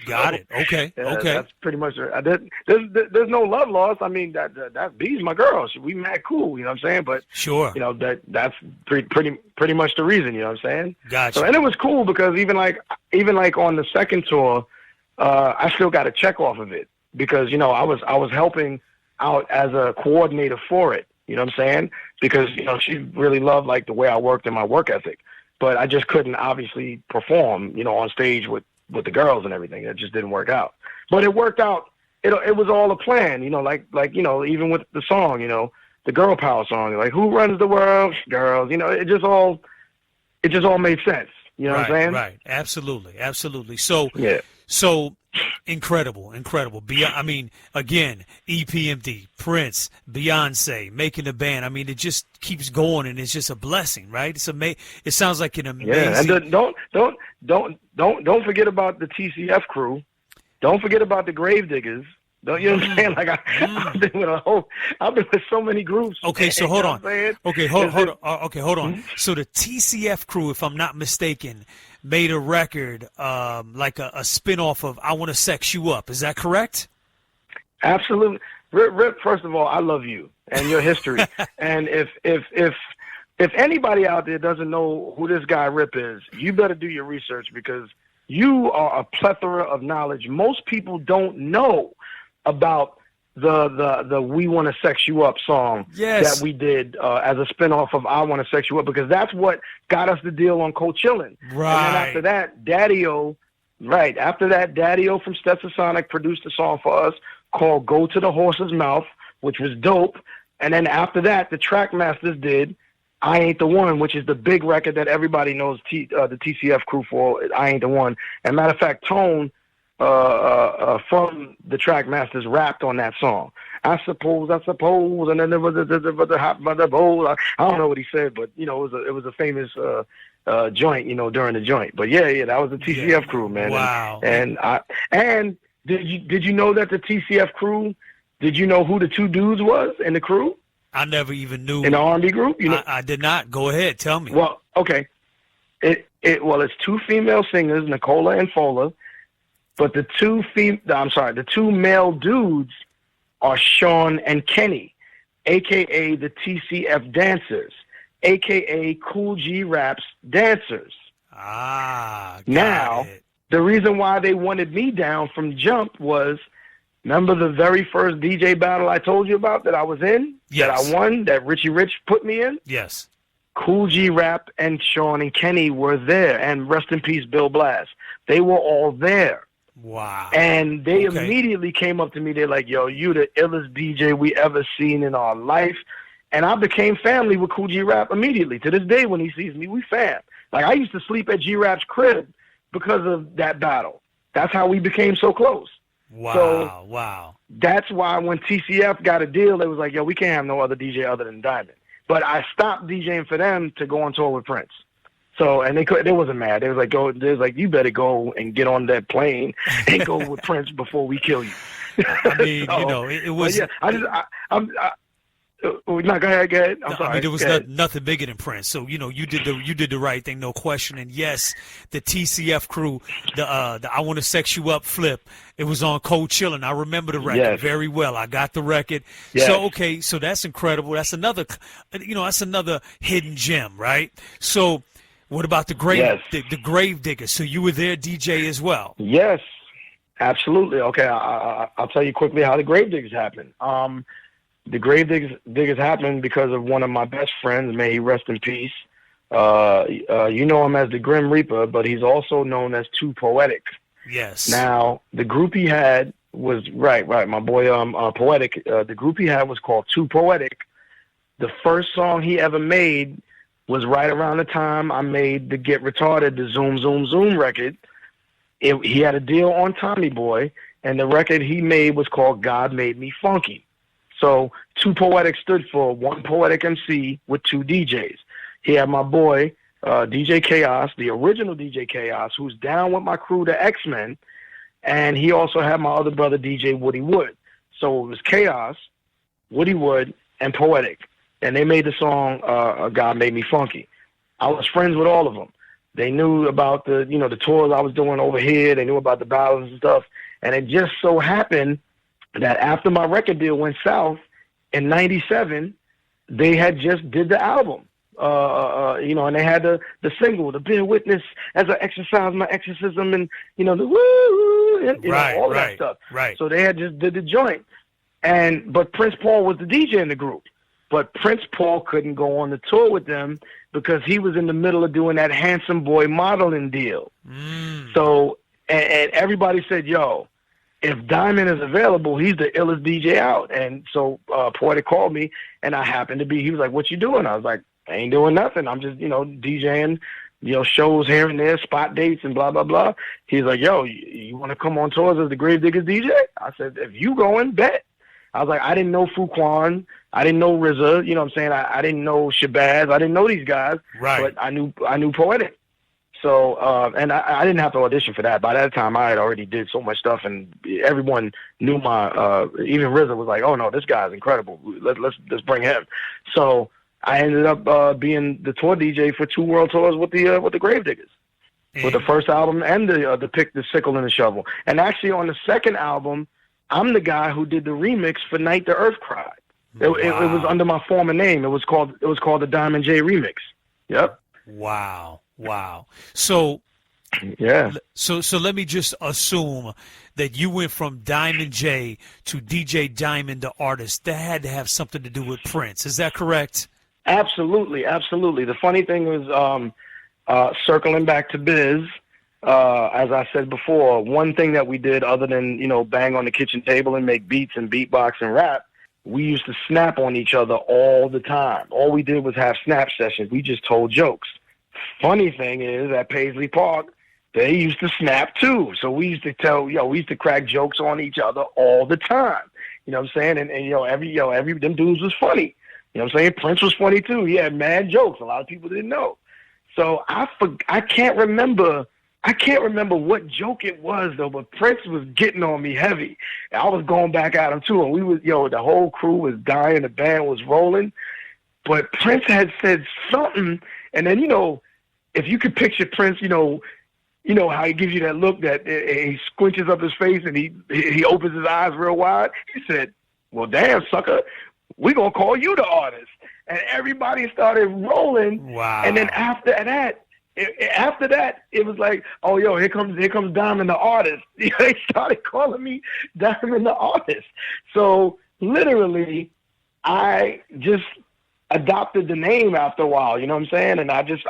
Got it. Okay. Okay. That's pretty much it. There's no love lost. I mean, that B's my girl. We mad cool. You know what I'm saying? But sure, you know that's pretty much the reason. You know what I'm saying? Gotcha. So, and it was cool because even like on the second tour, I still got a check off of it because, you know, I was helping out as a coordinator for it, you know what I'm saying? Because, you know, she really loved like the way I worked and my work ethic, but I just couldn't obviously perform, you know, on stage with the girls and everything. It just didn't work out, but it worked out. It was all a plan, you know, like, you know, even with the song, you know, the girl power song, like who runs the world? Girls, you know, it just all made sense. You know what I'm saying? Right. Absolutely. So, yeah. So incredible. I mean, again, Epmd, Prince, Beyonce, making the band. I mean, it just keeps going, and it's just a blessing, right? It sounds like an amazing. Yeah, and don't forget about the TCF crew. Don't forget about the Gravediggaz. Don't you know what I'm saying? Like I've been with so many groups. Okay, so hold on. Okay, hold on. Mm-hmm. So the TCF crew, if I'm not mistaken, made a record like a spin-off of I Want to Sex You Up. Is that correct? Absolutely. Rip, first of all, I love you and your history. And if anybody out there doesn't know who this guy Rip is, you better do your research because you are a plethora of knowledge. Most people don't know about the We Want to Sex You Up song that we did as a spinoff of I Want to Sex You Up, because that's what got us the deal on Coachillin'. Right. And then after that, Daddy-O from Stetsasonic produced a song for us called Go to the Horse's Mouth, which was dope. And then after that, the Trackmasters did I Ain't the One, which is the big record that everybody knows the TCF crew for, I Ain't the One. And matter of fact, Tone from the track masters rapped on that song. I suppose, and then there was the hot mother bowl. I don't know what he said, but it was a famous joint, during the joint. But yeah, that was the TCF Crew, man. Wow. And did you know that the TCF Crew? Did you know who the two dudes was in the crew? I never even knew. In the R&B group? I did not. Go ahead, tell me. Well, okay. It's two female singers, Nicola and Fola, but the two male dudes are Sean and Kenny, a.k.a. the TCF Dancers, a.k.a. Cool G Rap's dancers. Now, the reason why they wanted me down from jump was, remember the very first DJ battle I told you about that I was in? Yes. That I won, that Richie Rich put me in? Yes. Cool G Rap and Sean and Kenny were there, and rest in peace, Bill Blast. They were all there. Wow. And they immediately came up to me. They're like, yo, you the illest DJ we ever seen in our life. And I became family with Cool G Rap immediately. To this day, when he sees me, we fam. Like, I used to sleep at G Rap's crib because of that battle. That's how we became so close. Wow. So that's why when TCF got a deal, they was like, yo, we can't have no other DJ other than Diamond. But I stopped DJing for them to go on tour with Prince. So, and they wasn't mad. They was like, you better go and get on that plane and go with Prince before we kill you. I mean, it was. Yeah, no, go ahead. I'm sorry. I mean, there was nothing bigger than Prince. So, you did the right thing, no question. And yes, the TCF Crew, the I Want to Sex You Up flip, it was on Cold Chillin'. I remember the record very well. I got the record. Yes. So, okay, so that's incredible. That's another, that's another hidden gem, right? So, what about the Gravediggaz? So you were there, DJ, as well? Yes, absolutely. Okay, I'll tell you quickly how the Gravediggaz happened. The Gravediggaz happened because of one of my best friends. May he rest in peace. You know him as the Grim Reaper, but he's also known as Too Poetic. Yes. Now, the group he had was right. My boy, Poetic. The group he had was called Too Poetic. The first song he ever made was right around the time I made the Get Retarded, the Zoom Zoom Zoom record. He had a deal on Tommy Boy, and the record he made was called God Made Me Funky. So Too Poetic stood for one poetic MC with two DJs. He had my boy, DJ Chaos, the original DJ Chaos, who's down with my crew, the X-Men, and he also had my other brother, DJ Woody Wood. So it was Chaos, Woody Wood, and Poetic. And they made the song God Made Me Funky. I was friends with all of them. They knew about the tours I was doing over here. They knew about the battles and stuff. And it just so happened that after my record deal went south in '97, they had just did the album. And they had the single, the Bear Witness, as I exercise my exorcism, and the woo, and all that stuff. Right. So they had just did the joint. But Prince Paul was the DJ in the group. But Prince Paul couldn't go on the tour with them because he was in the middle of doing that Handsome Boy modeling deal. So, and everybody said, yo, if Diamond is available, he's the illest DJ out. And so Poetic called me, and I happened to be, he was like, what you doing? I was like, I ain't doing nothing. I'm just, DJing, shows here and there, spot dates and blah, blah, blah. He's like, yo, you want to come on tours as the Gravediggaz DJ? I said, if you going, bet. I was like, I didn't know Fuquan. I didn't know RZA. You know what I'm saying? I didn't know Shabazz. I didn't know these guys. Right. But I knew Poetic. So, and I didn't have to audition for that. By that time, I had already did so much stuff, and everyone knew my. Even RZA was like, "Oh no, this guy's incredible. Let's bring him." So I ended up being the tour DJ for 2 world tours with the Gravediggaz, with the first album and the Pick, the Sickle, and the Shovel. And actually, on the second album, I'm the guy who did the remix for Night the Earth Cried. It was under my former name. It was called the Diamond J Remix. Yep. Wow. So, yeah. So let me just assume that you went from Diamond J to DJ Diamond, the artist. That had to have something to do with Prince. Is that correct? Absolutely. The funny thing was, circling back to Biz, as I said before, one thing that we did other than, bang on the kitchen table and make beats and beatbox and rap, we used to snap on each other all the time. All we did was have snap sessions. We just told jokes. Funny thing is, at Paisley Park, they used to snap too. So we used to we used to crack jokes on each other all the time. You know what I'm saying? And every them dudes was funny. You know what I'm saying? Prince was funny too. He had mad jokes. A lot of people didn't know. So I can't remember what joke it was though, but Prince was getting on me heavy. I was going back at him too, and we was the whole crew was dying, the band was rolling. But Prince had said something, and then if you could picture Prince, you know how he gives you that look that he squinches up his face and he opens his eyes real wide. He said, "Well, damn, sucker, we gonna call you the artist." And everybody started rolling. Wow. And then after that, it was like, "Oh, yo, here comes Diamond the artist." They started calling me Diamond the artist. So literally, I just adopted the name after a while. You know what I'm saying? And I just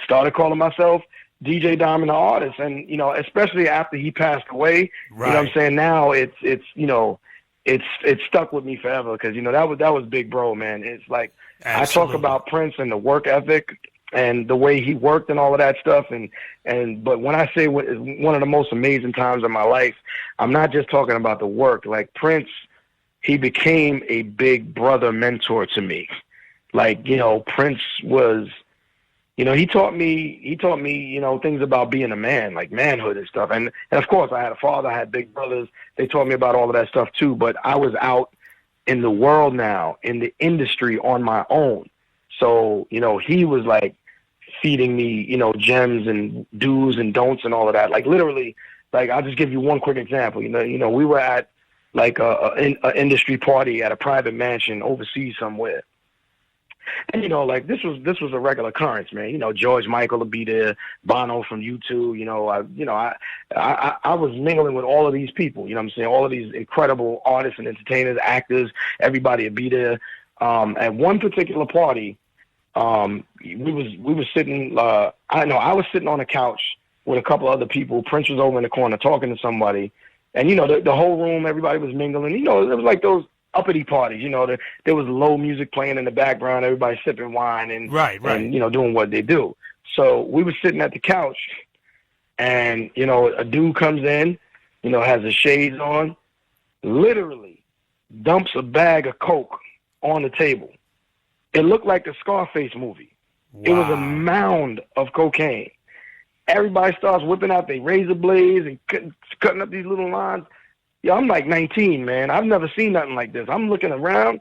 started calling myself DJ Diamond the artist. And especially after he passed away, right. You know what I'm saying? Now it's stuck with me forever because that was big bro, man. It's like Absolutely. I talk about Prince and the work ethic and the way he worked and all of that stuff. But when I say one of the most amazing times of my life, I'm not just talking about the work. Like Prince, he became a big brother mentor to me. Like Prince was. He taught me, things about being a man, like manhood and stuff. And of course, I had a father, I had big brothers. They taught me about all of that stuff too. But I was out in the world now, in the industry on my own. So, he was like feeding me, gems and do's and don'ts and all of that. Like literally, like I'll just give you one quick example. We were at like an industry party at a private mansion overseas somewhere. And like this was a regular occurrence, man. George Michael would be there, Bono from U2. I was mingling with all of these people. You know what I'm saying? All of these incredible artists and entertainers, actors. Everybody would be there. At one particular party, we were sitting. I was sitting on a couch with a couple other people. Prince was over in the corner talking to somebody, and the whole room, everybody was mingling. It was like those uppity parties, there was low music playing in the background, everybody sipping wine and right. And doing what they do. So we were sitting at the couch, and a dude comes in, has his shades on, literally dumps a bag of coke on the table. It looked like the Scarface movie. Wow. It was a mound of cocaine. Everybody starts whipping out their razor blades and cutting up these little lines. Yeah, I'm like 19, man. I've never seen nothing like this. I'm looking around.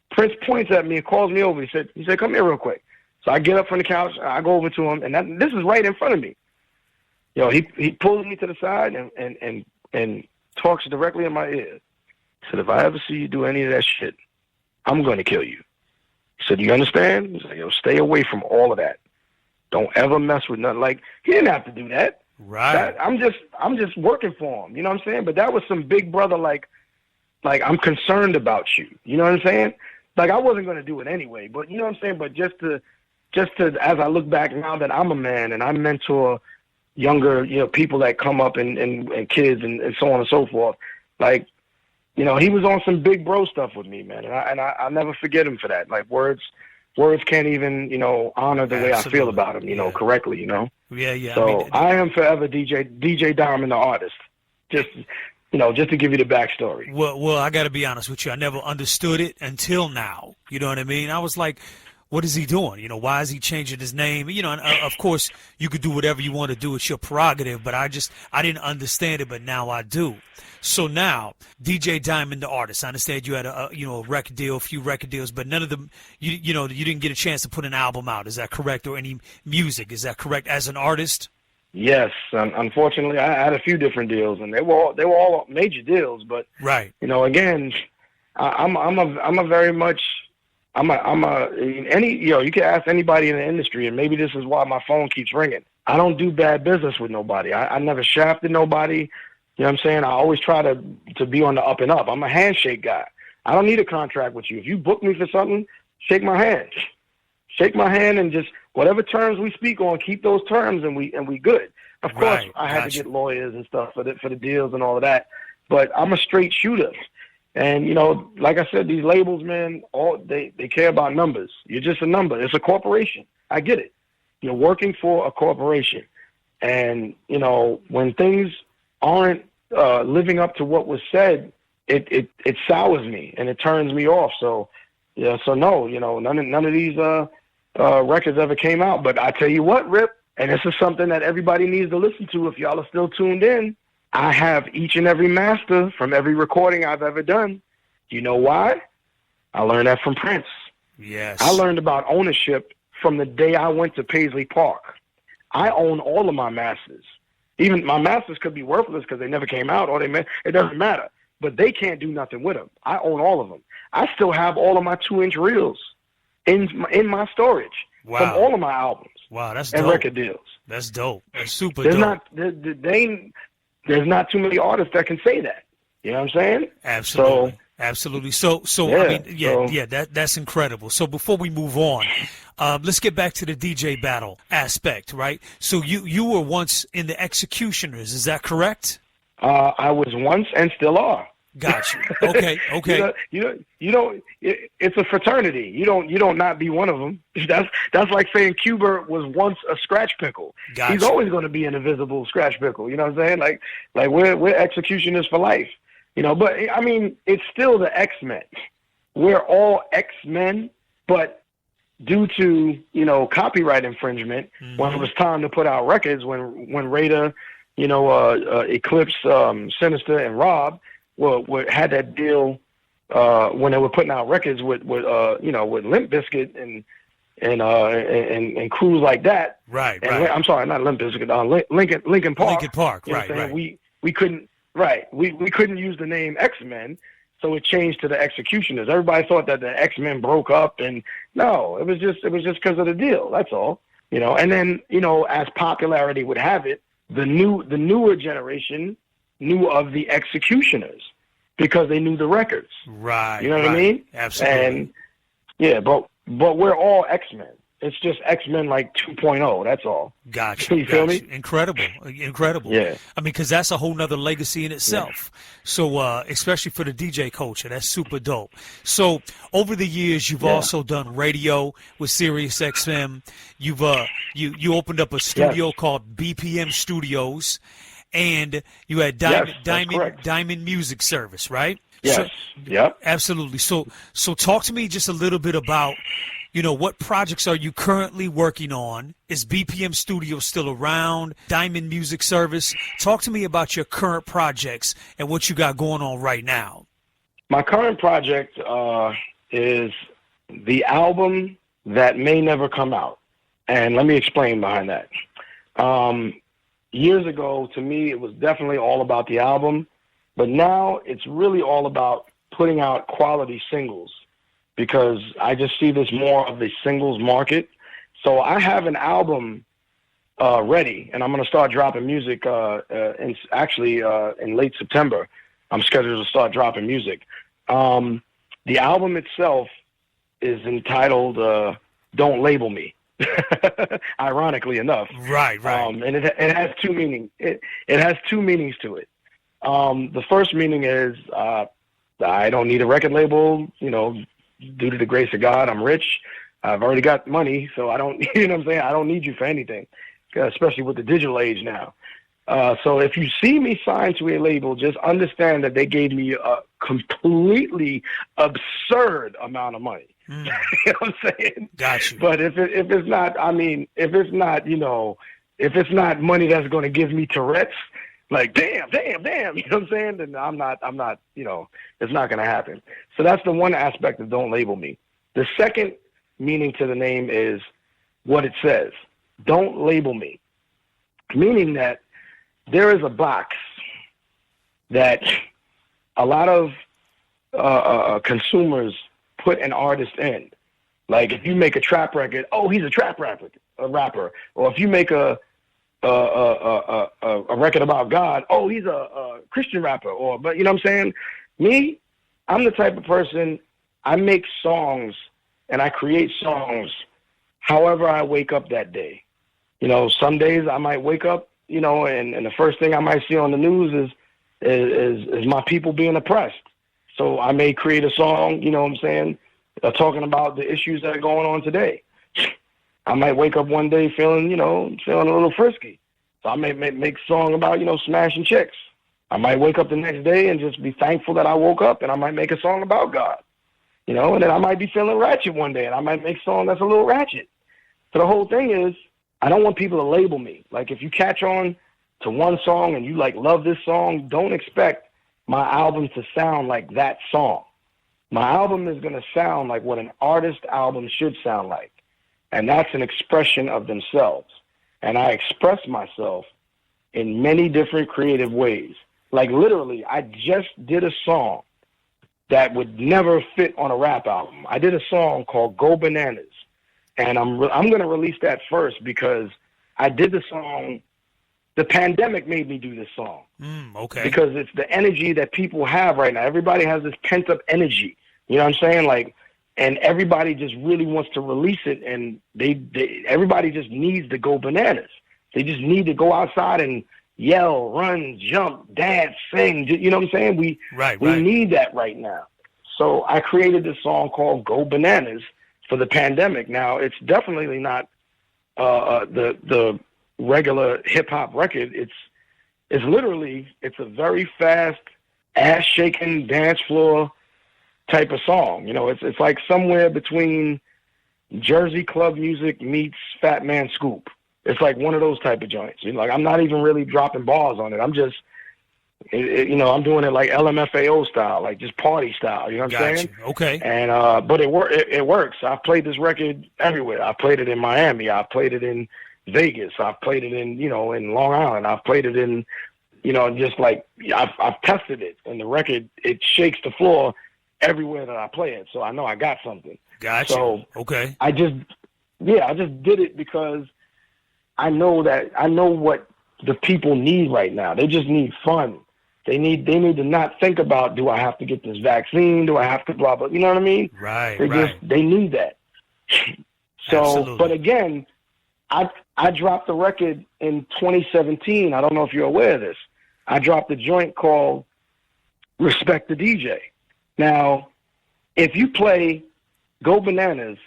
Prince points at me and calls me over. He said, "Come here real quick." So I get up from the couch. I go over to him, and this is right in front of me. He pulls me to the side and talks directly in my ear. He said, "If I ever see you do any of that shit, I'm going to kill you." He said, "You understand?" He said, "Stay away from all of that. Don't ever mess with nothing." Like, he didn't have to do that. Right. I'm just working for him. You know what I'm saying? But that was some big brother, like I'm concerned about you. You know what I'm saying? Like I wasn't going to do it anyway, but you know what I'm saying? But just to, as I look back now that I'm a man and I mentor younger, people that come up and kids and so on and so forth, like, he was on some big bro stuff with me, man. And I'll never forget him for that. Like words can't even, honor the way I feel about him, correctly, Yeah. So I am forever DJ Diamond the artist. Just to give you the backstory. Well, I got to be honest with you. I never understood it until now. You know what I mean? I was like, what is he doing? Why is he changing his name? And of course, you could do whatever you want to do. It's your prerogative. But I didn't understand it, but now I do. So now, DJ Diamond, the artist. I understand you had a record deal, a few record deals, but none of them, you didn't get a chance to put an album out. Is that correct? Or any music? Is that correct? As an artist? Yes. Unfortunately, I had a few different deals, and they were all major deals. But right. Again, you can ask anybody in the industry, and maybe this is why my phone keeps ringing. I don't do bad business with nobody. I never shafted nobody. You know what I'm saying? I always try to be on the up and up. I'm a handshake guy. I don't need a contract with you. If you book me for something, shake my hand. Shake my hand and just whatever terms we speak on, keep those terms and we good. Of course, I had to get lawyers and stuff for the deals and all of that. But I'm a straight shooter. And, like I said, these labels, man, they care about numbers. You're just a number. It's a corporation. I get it. You're working for a corporation. And, you know, when things aren't living up to what was said, it sours me and it turns me off. So, yeah, so no, you know, none of these records ever came out. But I tell you what, Rip, and this is something that everybody needs to listen to if y'all are still tuned in. I have each and every master from every recording I've ever done. You know why? I learned that from Prince. Yes. I learned about ownership from the day I went to Paisley Park. I own all of my masters. Even my masters could be worthless because they never came out, or it doesn't matter. But they can't do nothing with them. I own all of them. I still have all of my 2-inch reels in my storage from all of my albums. Wow, that's and dope. Record deals. That's dope. That's super dope. There's not too many artists that can say that. You know what I'm saying? Absolutely. Absolutely. So I mean, that's incredible. So before we move on, let's get back to the DJ battle aspect, right? So you were once in the Executioners, is that correct? I was once and still are. Got you. Okay. You don't. It's a fraternity. You don't not be one of them. That's like saying Cuba was once a scratch pickle. Gotcha. He's always going to be an invisible scratch pickle. You know what I'm saying? Like we're executioners for life. You know, but I mean, it's still the X-Men. We're all X-Men, but due to, you know, copyright infringement, when it was time to put out records, when Raider, you know, Eclipse, Sinister, and Rob had that deal when they were putting out records with Limp Bizkit and crews like that. Right. I'm sorry, not Limp Bizkit, Linkin Park. Linkin Park, you know right. We couldn't. Right. We couldn't use the name X-Men, so it changed to the Executioners. Everybody thought that the X-Men broke up, and no, it was just because of the deal. That's all. You know, and then, you know, as popularity would have it, the newer generation knew of the Executioners because they knew the records. Right. You know what I mean? Absolutely. And yeah, but we're all X-Men. It's just X-Men like 2.0. That's all. Gotcha. You feel me? Incredible. Yeah. I mean, because that's a whole nother legacy in itself. Yeah. So, especially for the DJ culture, that's super dope. So, over the years, you've also done radio with Sirius XM. You've you opened up a studio called BPM Studios, and you had Diamond Music Service, right? Yes. Yep. Absolutely. So talk to me just a little bit about, you know, what projects are you currently working on? Is BPM Studio still around? Diamond Music Service? Talk to me about your current projects and what you got going on right now. My current project is the album that may never come out. And let me explain behind that. Years ago, to me, it was definitely all about the album. But now it's really all about putting out quality singles, because I just see this more of the singles market. So I have an album ready, and I'm going to start dropping music in late September. I'm scheduled to start dropping music. The album itself is entitled Don't Label Me, ironically enough. Right. And it has two meanings. It has two meanings to it. The first meaning is I don't need a record label, you know, due to the grace of God. I'm rich. I've already got money, so I don't, you know what I'm saying? I don't need you for anything, especially with the digital age now. So if you see me signed to a label, just understand that they gave me a completely absurd amount of money. You know what I'm saying? Got you. But if it's not, I mean, if it's not, you know, if it's not money that's going to give me Tourette's, like, damn, you know what I'm saying? Then I'm not, you know, it's not going to happen. So that's the one aspect of Don't Label Me. The second meaning to the name is what it says. Don't label me. Meaning that there is a box that a lot of consumers put an artist in. Like, if you make a trap record, oh, he's a trap rapper. Or if you make a record about God, oh, he's a Christian rapper. But you know what I'm saying? Me, I'm the type of person, I make songs and I create songs however I wake up that day. You know, some days I might wake up, you know, and the first thing I might see on the news is my people being oppressed. So I may create a song, you know what I'm saying, talking about the issues that are going on today. I might wake up one day feeling a little frisky. So So I may make a song about, smashing chicks. I might wake up the next day and just be thankful that I woke up, and I might make a song about God. And then I might be feeling ratchet one day, and I might make a song that's a little ratchet. So the whole thing is, I don't want people to label me. Like, if you catch on to one song and you, love this song, don't expect my album to sound like that song. My album is going to sound like what an artist album should sound like, and that's an expression of themselves. And I express myself in many different creative ways. Like, literally, I just did a song that would never fit on a rap album. I did a song called Go Bananas, and I'm going to release that first because I did the song. The pandemic made me do this song. Okay. Because it's the energy that people have right now. Everybody has this pent-up energy. You know what I'm saying? And everybody just really wants to release it, and everybody just needs to go bananas. They just need to go outside and yell, run, jump, dance, sing. You know what I'm saying? We need that right now. So I created this song called Go Bananas for the pandemic. Now, it's definitely not the regular hip-hop record. It's literally, it's a very fast, ass-shaking, dance floor type of song. It's like somewhere between Jersey club music meets Fat Man Scoop. It's like one of those type of joints. I'm not even really dropping bars on it. I'm just, I'm doing it like LMFAO style, like just party style. You know what I'm saying? Okay. And but it works. I've played this record everywhere. I've played it in Miami. I've played it in Vegas. I've played it in in Long Island. I've played it in just like I've tested it, and the record, it shakes the floor everywhere that I play it. So I know I got something. Gotcha. So okay. I just did it because I know what the people need right now. They just need fun. They need to not think about, do I have to get this vaccine? Do I have to blah, blah, you know what I mean? Right, They need that. So, Absolutely. But again, I dropped the record in 2017. I don't know if you're aware of this. I dropped a joint called Respect the DJ. Now, if you play Go Bananas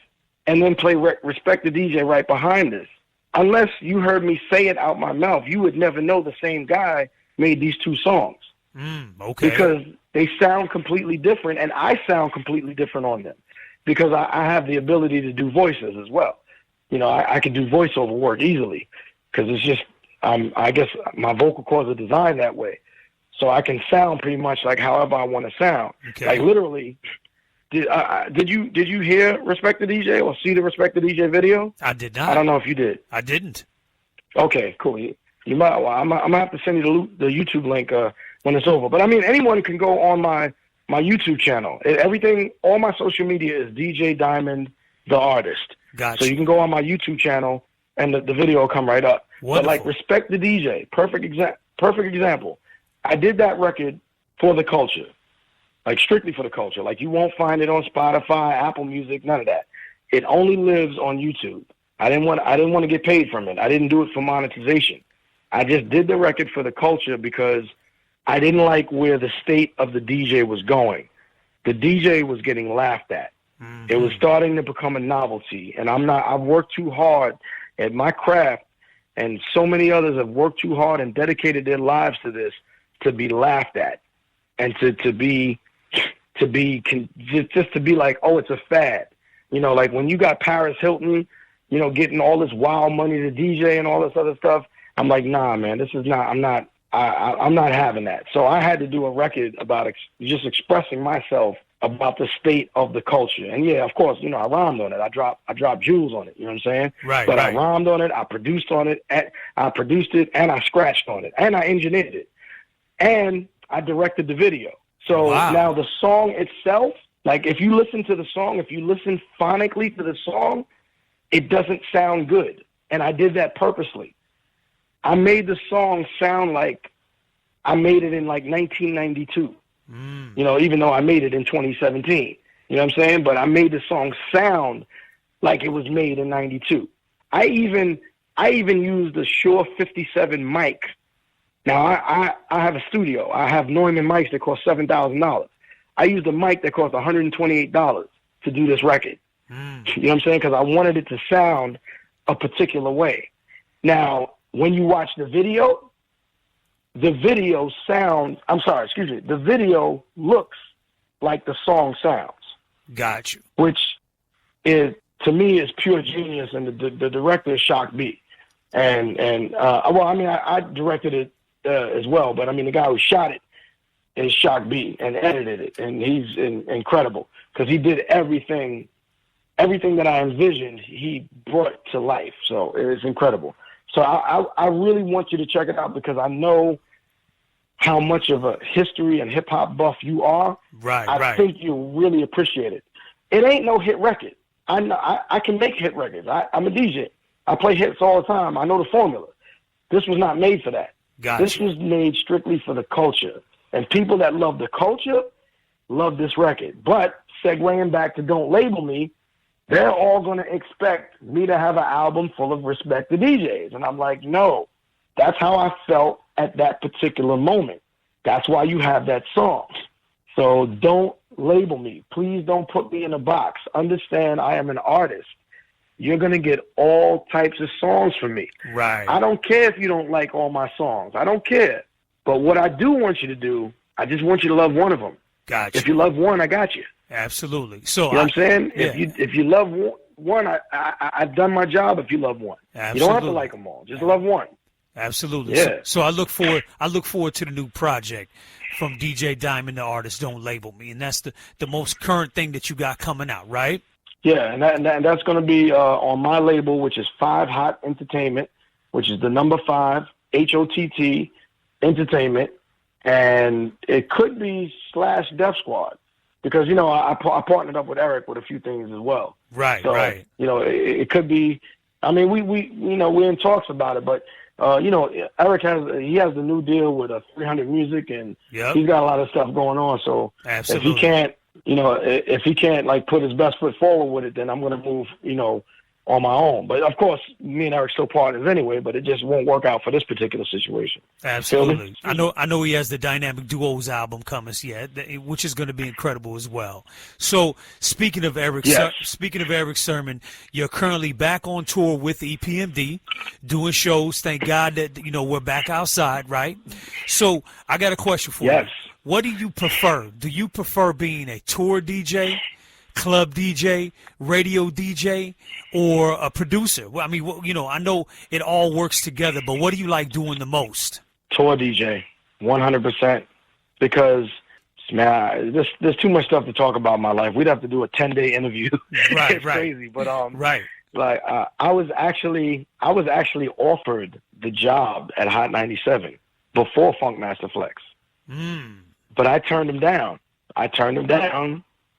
and then play Respect the DJ right behind this, unless you heard me say it out my mouth, you would never know the same guy made these two songs. Okay. Because they sound completely different, and I sound completely different on them because I have the ability to do voices as well. I can do voiceover work easily because it's just, I guess my vocal cords are designed that way. So I can sound pretty much like however I want to sound. Okay. Like literally, did you hear Respect the DJ or see the Respect the DJ video? I did not. I don't know if you did. I didn't. Okay, cool. You might. Well, I'm gonna have to send you the YouTube link when it's over. But I mean, anyone can go on my YouTube channel. Everything, all my social media is DJ Diamond the Artist. Gotcha. So you can go on my YouTube channel and the video will come right up. Wonderful. But like Respect the DJ, perfect example. I did that record for the culture, like strictly for the culture. Like you won't find it on Spotify, Apple Music, none of that. It only lives on YouTube. I didn't want to get paid from it. I didn't do it for monetization. I just did the record for the culture because I didn't like where the state of the DJ was going. The DJ was getting laughed at. Mm-hmm. It was starting to become a novelty, and I've worked too hard at my craft, and so many others have worked too hard and dedicated their lives to this to be laughed at, and to be like, oh, it's a fad. Like when you got Paris Hilton, getting all this wild money to DJ and all this other stuff. I'm like, nah, man, this is not. I'm not having that. So I had to do a record about just expressing myself about the state of the culture. And yeah, of course, I rhymed on it. I dropped jewels on it. You know what I'm saying? Right. But right. I rhymed on it. I produced on it. I produced it, and I scratched on it, and I engineered it, and I directed the video. So Now the song itself, like if you listen to the song, if you listen phonically to the song, it doesn't sound good. And I did that purposely. I made the song sound like I made it in like 1992. Even though I made it in 2017. You know what I'm saying? But I made the song sound like it was made in 92. I even used the Shure 57 mic. Now, I have a studio. I have Neumann mics that cost $7,000. I used a mic that cost $128 to do this record. You know what I'm saying? Because I wanted it to sound a particular way. Now, when you watch the video looks like the song sounds. Got you. Which is, to me, is pure genius, and the director is Shock B. I directed it as well, but I mean, the guy who shot it is Shock B and edited it, and he's incredible because he did everything that I envisioned, he brought to life. So it's incredible. So I really want you to check it out because I know how much of a history and hip hop buff you are. Right. I think you'll really appreciate it. It ain't no hit record. I know I can make hit records. I'm a DJ. I play hits all the time. I know the formula. This was not made for that. Gotcha. This was made strictly for the culture. And people that love the culture love this record. But segueing back to Don't Label Me, they're all going to expect me to have an album full of respected DJs. And I'm like, no, that's how I felt at that particular moment. That's why you have that song. So don't label me. Please don't put me in a box. Understand I am an artist. You're going to get all types of songs from me. Right. I don't care if you don't like all my songs. I don't care. But what I do want you to do, I just want you to love one of them. Gotcha. If you love one, I got you. Absolutely. So you know what I'm saying? Yeah. If you love one, I've done my job. If you love one, absolutely. You don't have to like them all. Just love one. Absolutely. Yeah. So I look forward to the new project from DJ Diamond, the artist. Don't label me, and that's the most current thing that you got coming out, right? Yeah, and that's going to be on my label, which is 5 Hot Entertainment, which is the number 5 HOTT Entertainment, and it could be / Def Squad. Because, you know, I partnered up with Eric with a few things as well. Right, so, right. You know, it could be, I mean, we're in talks about it, but, you know, Eric has the new deal with 300 Music, and he's got a lot of stuff going on. So absolutely. if he can't like put his best foot forward with it, then I'm going to move, you know, on my own. But of course, me and Eric still partners anyway, but it just won't work out for this particular situation. Absolutely. I know he has the Dynamic Duos album coming, which is going to be incredible as well. So speaking of Eric Sermon, you're currently back on tour with Epmd, doing shows. Thank God that, you know, we're back outside, right? So I got a question for you. What do you prefer? Do you prefer being a tour DJ, club DJ, radio DJ, or a producer? Well, I mean, you know, I know it all works together, but what do you like doing the most? Tour DJ, 100%. Because, man, there's too much stuff to talk about in my life. We'd have to do a 10-day interview. Right, it's crazy, but right. Like I was actually offered the job at Hot 97 before Funkmaster Flex. But I turned him down.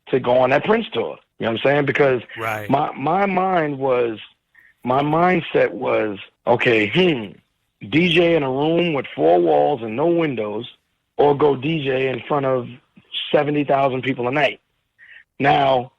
To go on that Prince tour. You know what I'm saying? Because my mindset was, okay, DJ in a room with 4 walls and no windows, or go DJ in front of 70,000 people a night. Now,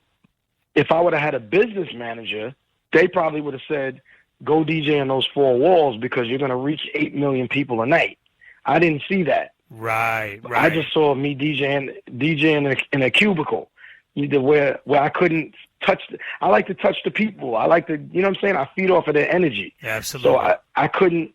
if I would have had a business manager, they probably would have said, go DJ in those 4 walls because you're going to reach 8 million people a night. I didn't see that. Right. I just saw me DJing in a cubicle. Where I couldn't touch. I like to touch the people. I like to, you know what I'm saying? I feed off of their energy. Absolutely. So I couldn't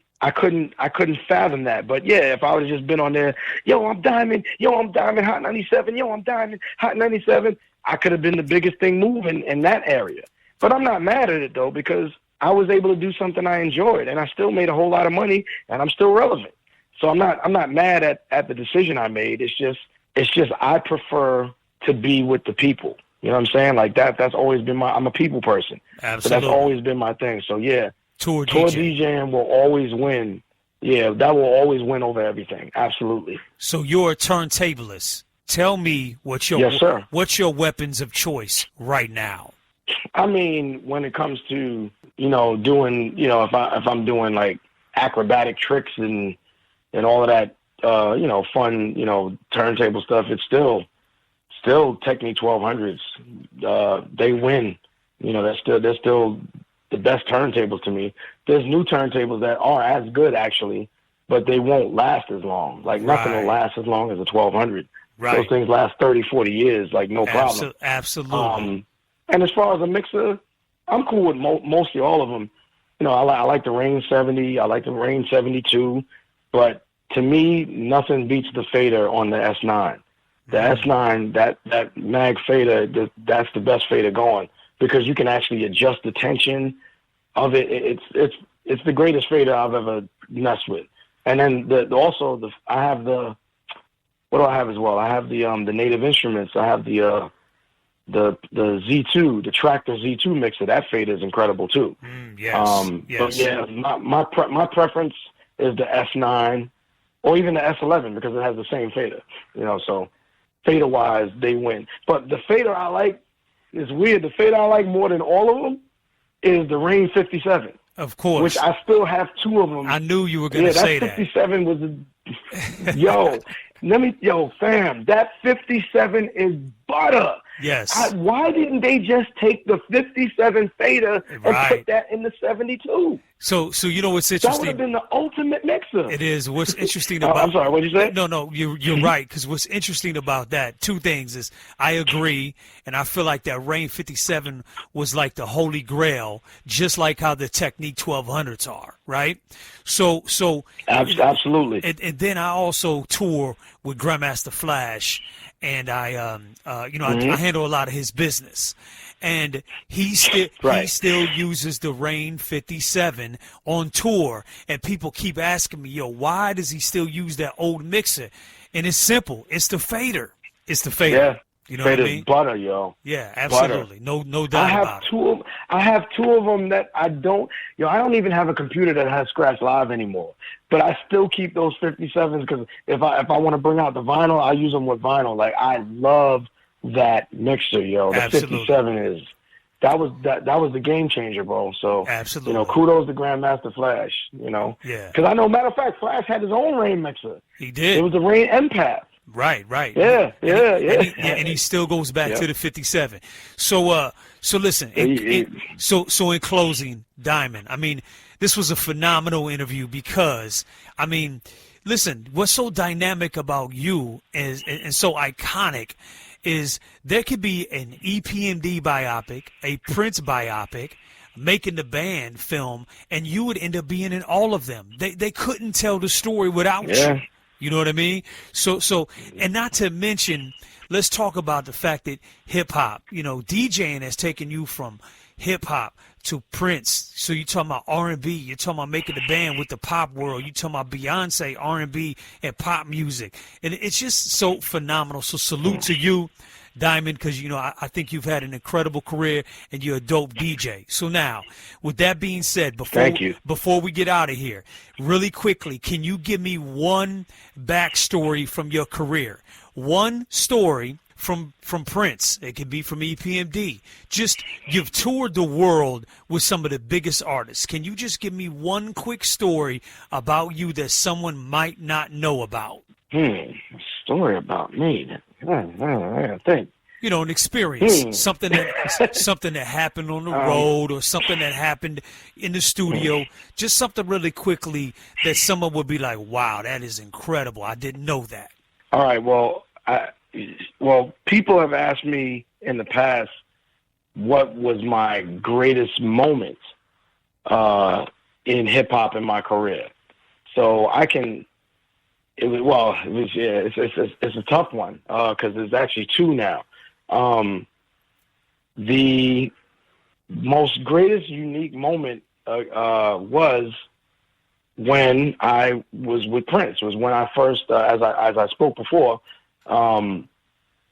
fathom that. But yeah, if I would have just been on there, I'm Diamond, Hot 97, I'm Diamond, Hot 97, I could have been the biggest thing moving in that area. But I'm not mad at it though, because I was able to do something I enjoyed, and I still made a whole lot of money, and I'm still relevant. So I'm not mad at the decision I made. It's just I prefer to be with the people. You know what I'm saying? Like that's always been I'm a people person. Absolutely. So that's always been my thing. So yeah, tour DJing will always win. Yeah, that will always win over everything. Absolutely. So you're a turntablist. Tell me what's your weapons of choice right now? I mean, when it comes to, you know, doing, you know, if I'm doing like acrobatic tricks and all of that, you know, fun, you know, turntable stuff, it's still Technique 1200s. They win. You know, they're still the best turntables to me. There's new turntables that are as good actually, but they won't last as long. Like nothing will last as long as a 1200. Right. Those things last 30, 40 years, like no problem. Absolutely. And as far as a mixer, I'm cool with mostly all of them. I like the Rain 70. I like the Rain 72. But to me, nothing beats the fader on the S9. The S9, that mag fader, that's the best fader going because you can actually adjust the tension of it. It's the greatest fader I've ever messed with. And then I have what do I have as well? I have the Native Instruments. I have the Z2, the Tractor Z2 mixer. That fader is incredible too. Yes. But yeah, my preference is the S9 or even the S11 because it has the same fader. So fader wise, they win. But the fader I like is weird. The fader I like more than all of them is the Rain 57. Of course. Which I still have two of them. I knew you were going to say that. 57 was fam, that 57 is butter. Yes. Why didn't they just take the 57 fader and put that in the 72? So you know what's interesting? That would have been the ultimate mixer. It is. What's interesting about... I'm sorry, what did you say? No, you're right, because what's interesting about that, two things is I agree, and I feel like that Rain 57 was like the holy grail, just like how the Technique 1200s are, right? So absolutely. And then I also tour with Grandmaster Flash, and I handle a lot of his business. And he still uses the Rain 57 on tour, and people keep asking me, why does he still use that old mixer? And it's simple. It's the fader. It's the fader. Yeah. You know what I mean? Butter, yo. Yeah, absolutely. Butter. No doubt about it. I have two of them that I don't. I don't even have a computer that has Scratch Live anymore. But I still keep those 57s because if I want to bring out the vinyl, I use them with vinyl. Like I love that mixer, yo. The Absolutely. 57 that was the game changer, bro. So absolutely, kudos to Grandmaster Flash. Yeah. Because I know, matter of fact, Flash had his own Rain mixer. He did. It was the Rain Empath. Right. Yeah. And he still goes back to the 57. So listen. So in closing, Diamond, I mean, this was a phenomenal interview because, I mean, listen, what's so dynamic about you and so iconic is there could be an Epmd biopic, a Prince biopic, Making the Band film, and you would end up being in all of them. They couldn't tell the story without you. You know what I mean? So, and not to mention, let's talk about the fact that hip hop, DJing has taken you from hip hop to Prince. So you're talking about R&B, you're talking about Making the Band with the pop world, you're talking about Beyonce, R&B, and pop music. And it's just so phenomenal. So salute to you, Diamond, because, I think you've had an incredible career and you're a dope DJ. So now, with that being said, before we get out of here, really quickly, can you give me one backstory from your career? One story from Prince. It could be from Epmd. Just, you've toured the world with some of the biggest artists. Can you just give me one quick story about you that someone might not know about? A story about me. I gotta think. An experience, something that happened on the road or something that happened in the studio, just something really quickly that someone would be like, wow, that is incredible. I didn't know that. All right. Well, people have asked me in the past what was my greatest moment in hip hop in my career. So I can. It's a tough one because there's actually two now. The most greatest unique moment was when I was with Prince. Was when I first, as I spoke before, when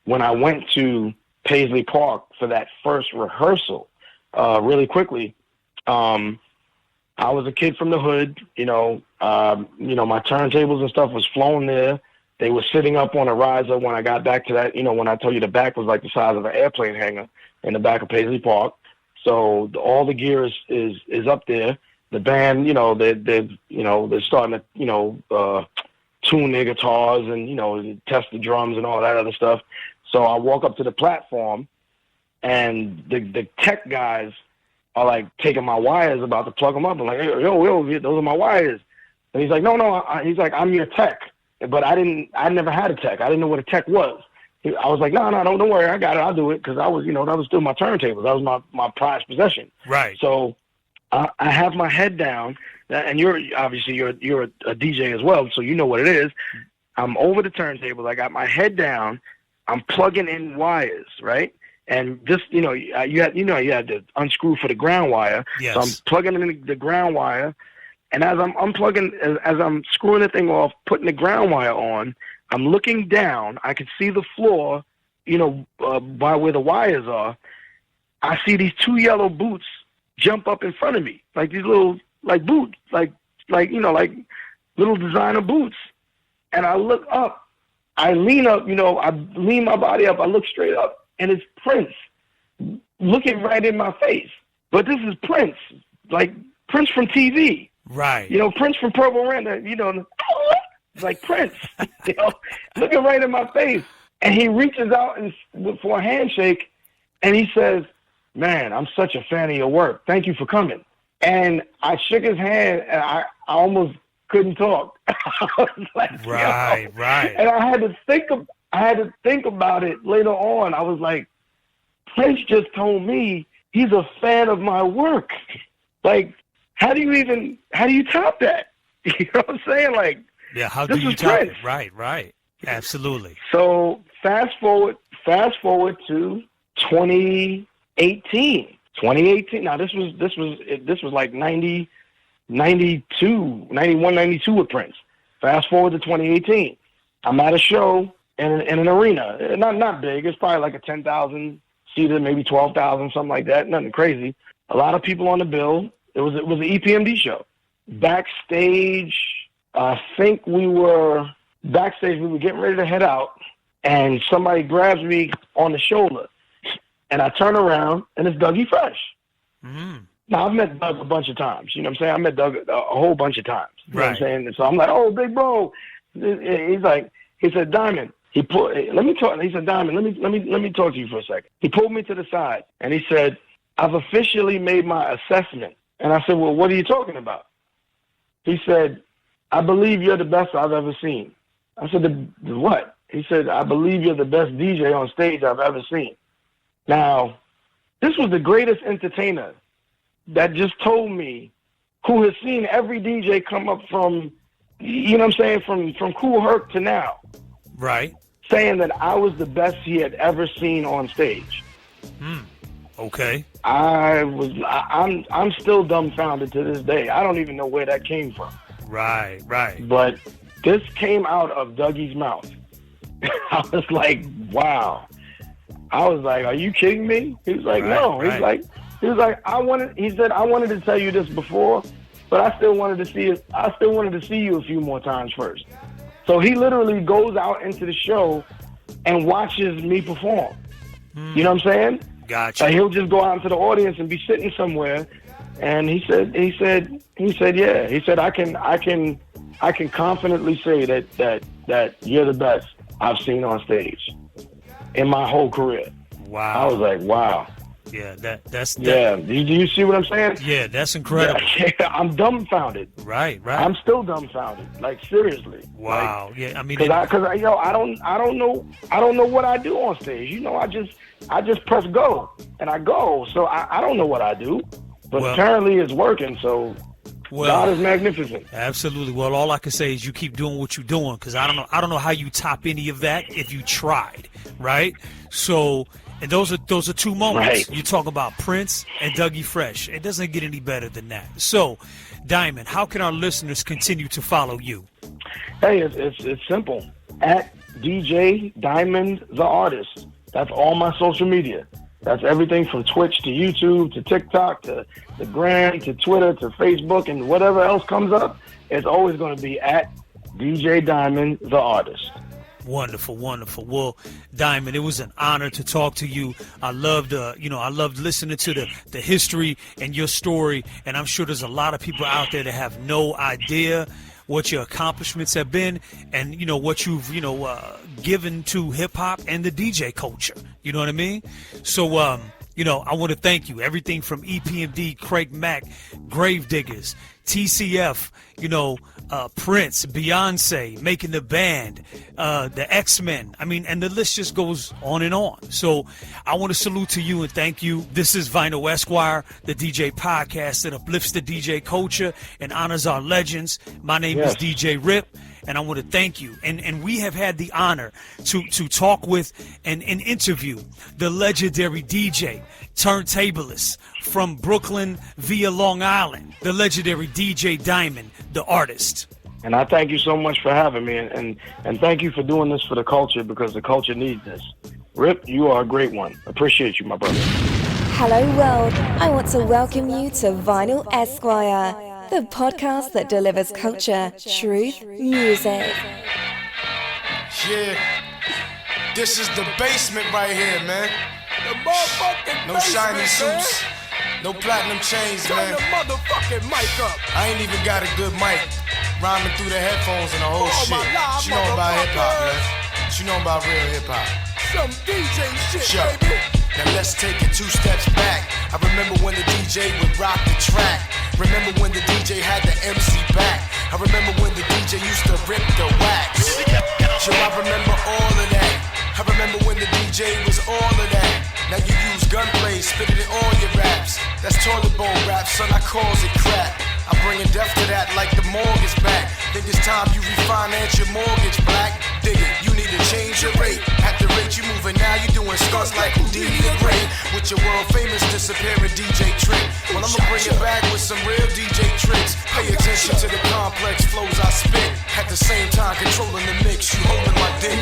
I went to Paisley Park for that first rehearsal. Really quickly, I was a kid from the hood, my turntables and stuff was flown there. They were sitting up on a riser when I got back to that, when I told you the back was like the size of an airplane hangar in the back of Paisley Park. So all the gear is up there. The band, they're starting to, tune their guitars and, test the drums and all that other stuff. So I walk up to the platform and the tech guys are like taking my wires, about to plug them up. I'm like, hey, yo, those are my wires. And he's like, no. He's like, I'm your tech. But I never had a tech. I didn't know what a tech was. I was like, no, don't worry. I got it. I'll do it. Cause I was, that was still my turntables. That was my prized possession. Right. So, I have my head down, and you're a DJ as well, so you know what it is. I'm over the turntables. I got my head down. I'm plugging in wires, right? And this, you had to unscrew for the ground wire. Yes. So I'm plugging in the ground wire, and as I'm unplugging, as I'm screwing the thing off, putting the ground wire on, I'm looking down. I can see the floor, by where the wires are. I see these 2 yellow boots jump up in front of me, like these little boots, like little designer boots. And I look up, I lean up, I lean my body up, I look straight up, and it's Prince looking right in my face. But this is Prince, like Prince from TV. Right. Prince from Purple Rain, like Prince, looking right in my face. And he reaches out for a handshake, and he says, "Man, I'm such a fan of your work. Thank you for coming." And I shook his hand, and I almost couldn't talk. I was like, right. And I had to think about it later on. I was like, Prince just told me he's a fan of my work. Like, how do you top that? You know what I'm saying? Like, yeah, how do you top it? Right. Absolutely. So fast forward to 2018. Now this was like 90, 92, 91, 92 with Prince. Fast forward to 2018. I'm at a show in an arena. Not big. It's probably like a 10,000 seater, maybe 12,000, something like that. Nothing crazy. A lot of people on the bill. It was an Epmd show. Backstage, I think we were getting ready to head out, and somebody grabs me on the shoulder, and I turn around, and it's Dougie Fresh. Mm-hmm. Now, I've met Doug a bunch of times. You know what I'm saying? I met Doug a whole bunch of times. You know what I'm saying? And so I'm like, "Oh, big bro." He said, "Diamond." Let me talk. He said, "Diamond, let me talk to you for a second." He pulled me to the side, and he said, "I've officially made my assessment." And I said, "Well, what are you talking about?" He said, "I believe you're the best I've ever seen." I said, the what? He said, "I believe you're the best DJ on stage I've ever seen." Now, this was the greatest entertainer that just told me, who has seen every DJ come up from, you know what I'm saying, from Kool Herc to now. Right. Saying that I was the best he had ever seen on stage. Okay. I'm still dumbfounded to this day. I don't even know where that came from. Right. But this came out of Dougie's mouth. I was like, wow. I was like, are you kidding me? He was like, no. He was like, he said, I wanted to tell you this before, but I still wanted to see it. I still wanted to see you a few more times first. So he literally goes out into the show and watches me perform. You know what I'm saying? Gotcha. He'll just go out into the audience and be sitting somewhere, and he said, yeah. He said, I can confidently say that you're the best I've seen on stage in my whole career. Wow. I was like, wow. Yeah, that's yeah. Do you see what I'm saying? Yeah, that's incredible. Yeah, I'm dumbfounded. Right. I'm still dumbfounded. Like, seriously. Wow. Yeah, I mean, because I don't know what I do on stage. I just press go and I go. So I don't know what I do, but apparently it's working. So God is magnificent. Absolutely. Well, all I can say is you keep doing what you're doing, because I don't know how you top any of that if you tried, right? So, and those are two moments. Right. You talk about Prince and Dougie Fresh. It doesn't get any better than that. So, Diamond, how can our listeners continue to follow you? Hey, it's simple. At DJ Diamond the Artist. That's all my social media. That's everything from Twitch to YouTube to TikTok to the Gram to Twitter to Facebook and whatever else comes up. It's always going to be at DJ Diamond the Artist. Wonderful. Well, Diamond, it was an honor to talk to you. I loved listening to the history and your story, and I'm sure there's a lot of people out there that have no idea what your accomplishments have been, and what you've given to hip hop and the DJ culture. You know what I mean? So I want to thank you. Everything from Epmd, Craig Mack, Gravediggaz, TCF, Prince, Beyonce, making the band, the X-Men. I mean, and the list just goes on and on. So I want to salute to you and thank you. This is Vinyl Esquire, the DJ podcast that uplifts the DJ culture and honors our legends. My name is DJ Rip, and I want to thank you. And we have had the honor to talk with and interview the legendary DJ, turntablist from Brooklyn via Long Island, the legendary DJ Diamond, the artist. And I thank you so much for having me, and thank you for doing this for the culture, because the culture needs this. Rip, you are a great one. Appreciate you, my brother. Hello world, I want to welcome you to Vinyl Esquire, the podcast that delivers culture, truth, music. Yeah, this is the basement right here, man. No shiny suits, no platinum chains, man. Turn the motherfucking mic up. I ain't even got a good mic, rhyming through the headphones and the whole shit. What you know about hip-hop, man? What you know about real hip-hop? Some DJ shit, Sure. baby. Now let's take it 2 steps back. I remember when the DJ would rock the track. Remember when the DJ had the MC back. I remember when the DJ used to rip the wax. Sure, I remember all of that. I remember when the DJ was all of that. Now you use gunplay, spit it in all your raps. That's toilet bowl rap, son, I calls it crap. I'm bringing death to that like the mortgage back. Think it's time you refinance your mortgage, black. Dig it, you need to change your rate. At the rate you moving now, you doing stunts like Houdini the Great. With your world famous disappearing DJ trick. Well, I'ma bring it back with some real DJ tricks. Pay attention to the complex flows I spit. At the same time, controlling the mix, you holding my dick.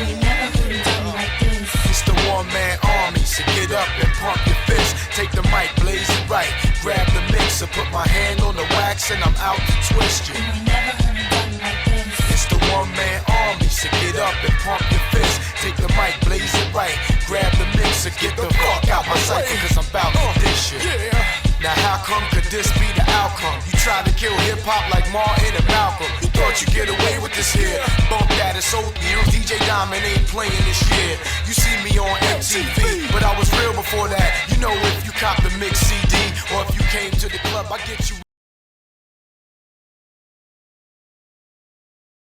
It's the one-man army, so get up and pump your fist. Take the mic, blaze it right. Grab the mixer, put my hand on the wax, and I'm out to twist you. It's the one-man army, so get up and pump your fist. Take the mic, blaze it right. Grab the mixer, get the fuck out my sight, cause I'm about to dish it. Now how come could this be the outcome? You tried to kill hip-hop like Martin and Malcolm. You thought you'd get away with this here. Bump that, it's old year. DJ Diamond ain't playing this year. You see me on MTV, but I was real before that. You know if you cop the mix CD, or if you came to the club, I get you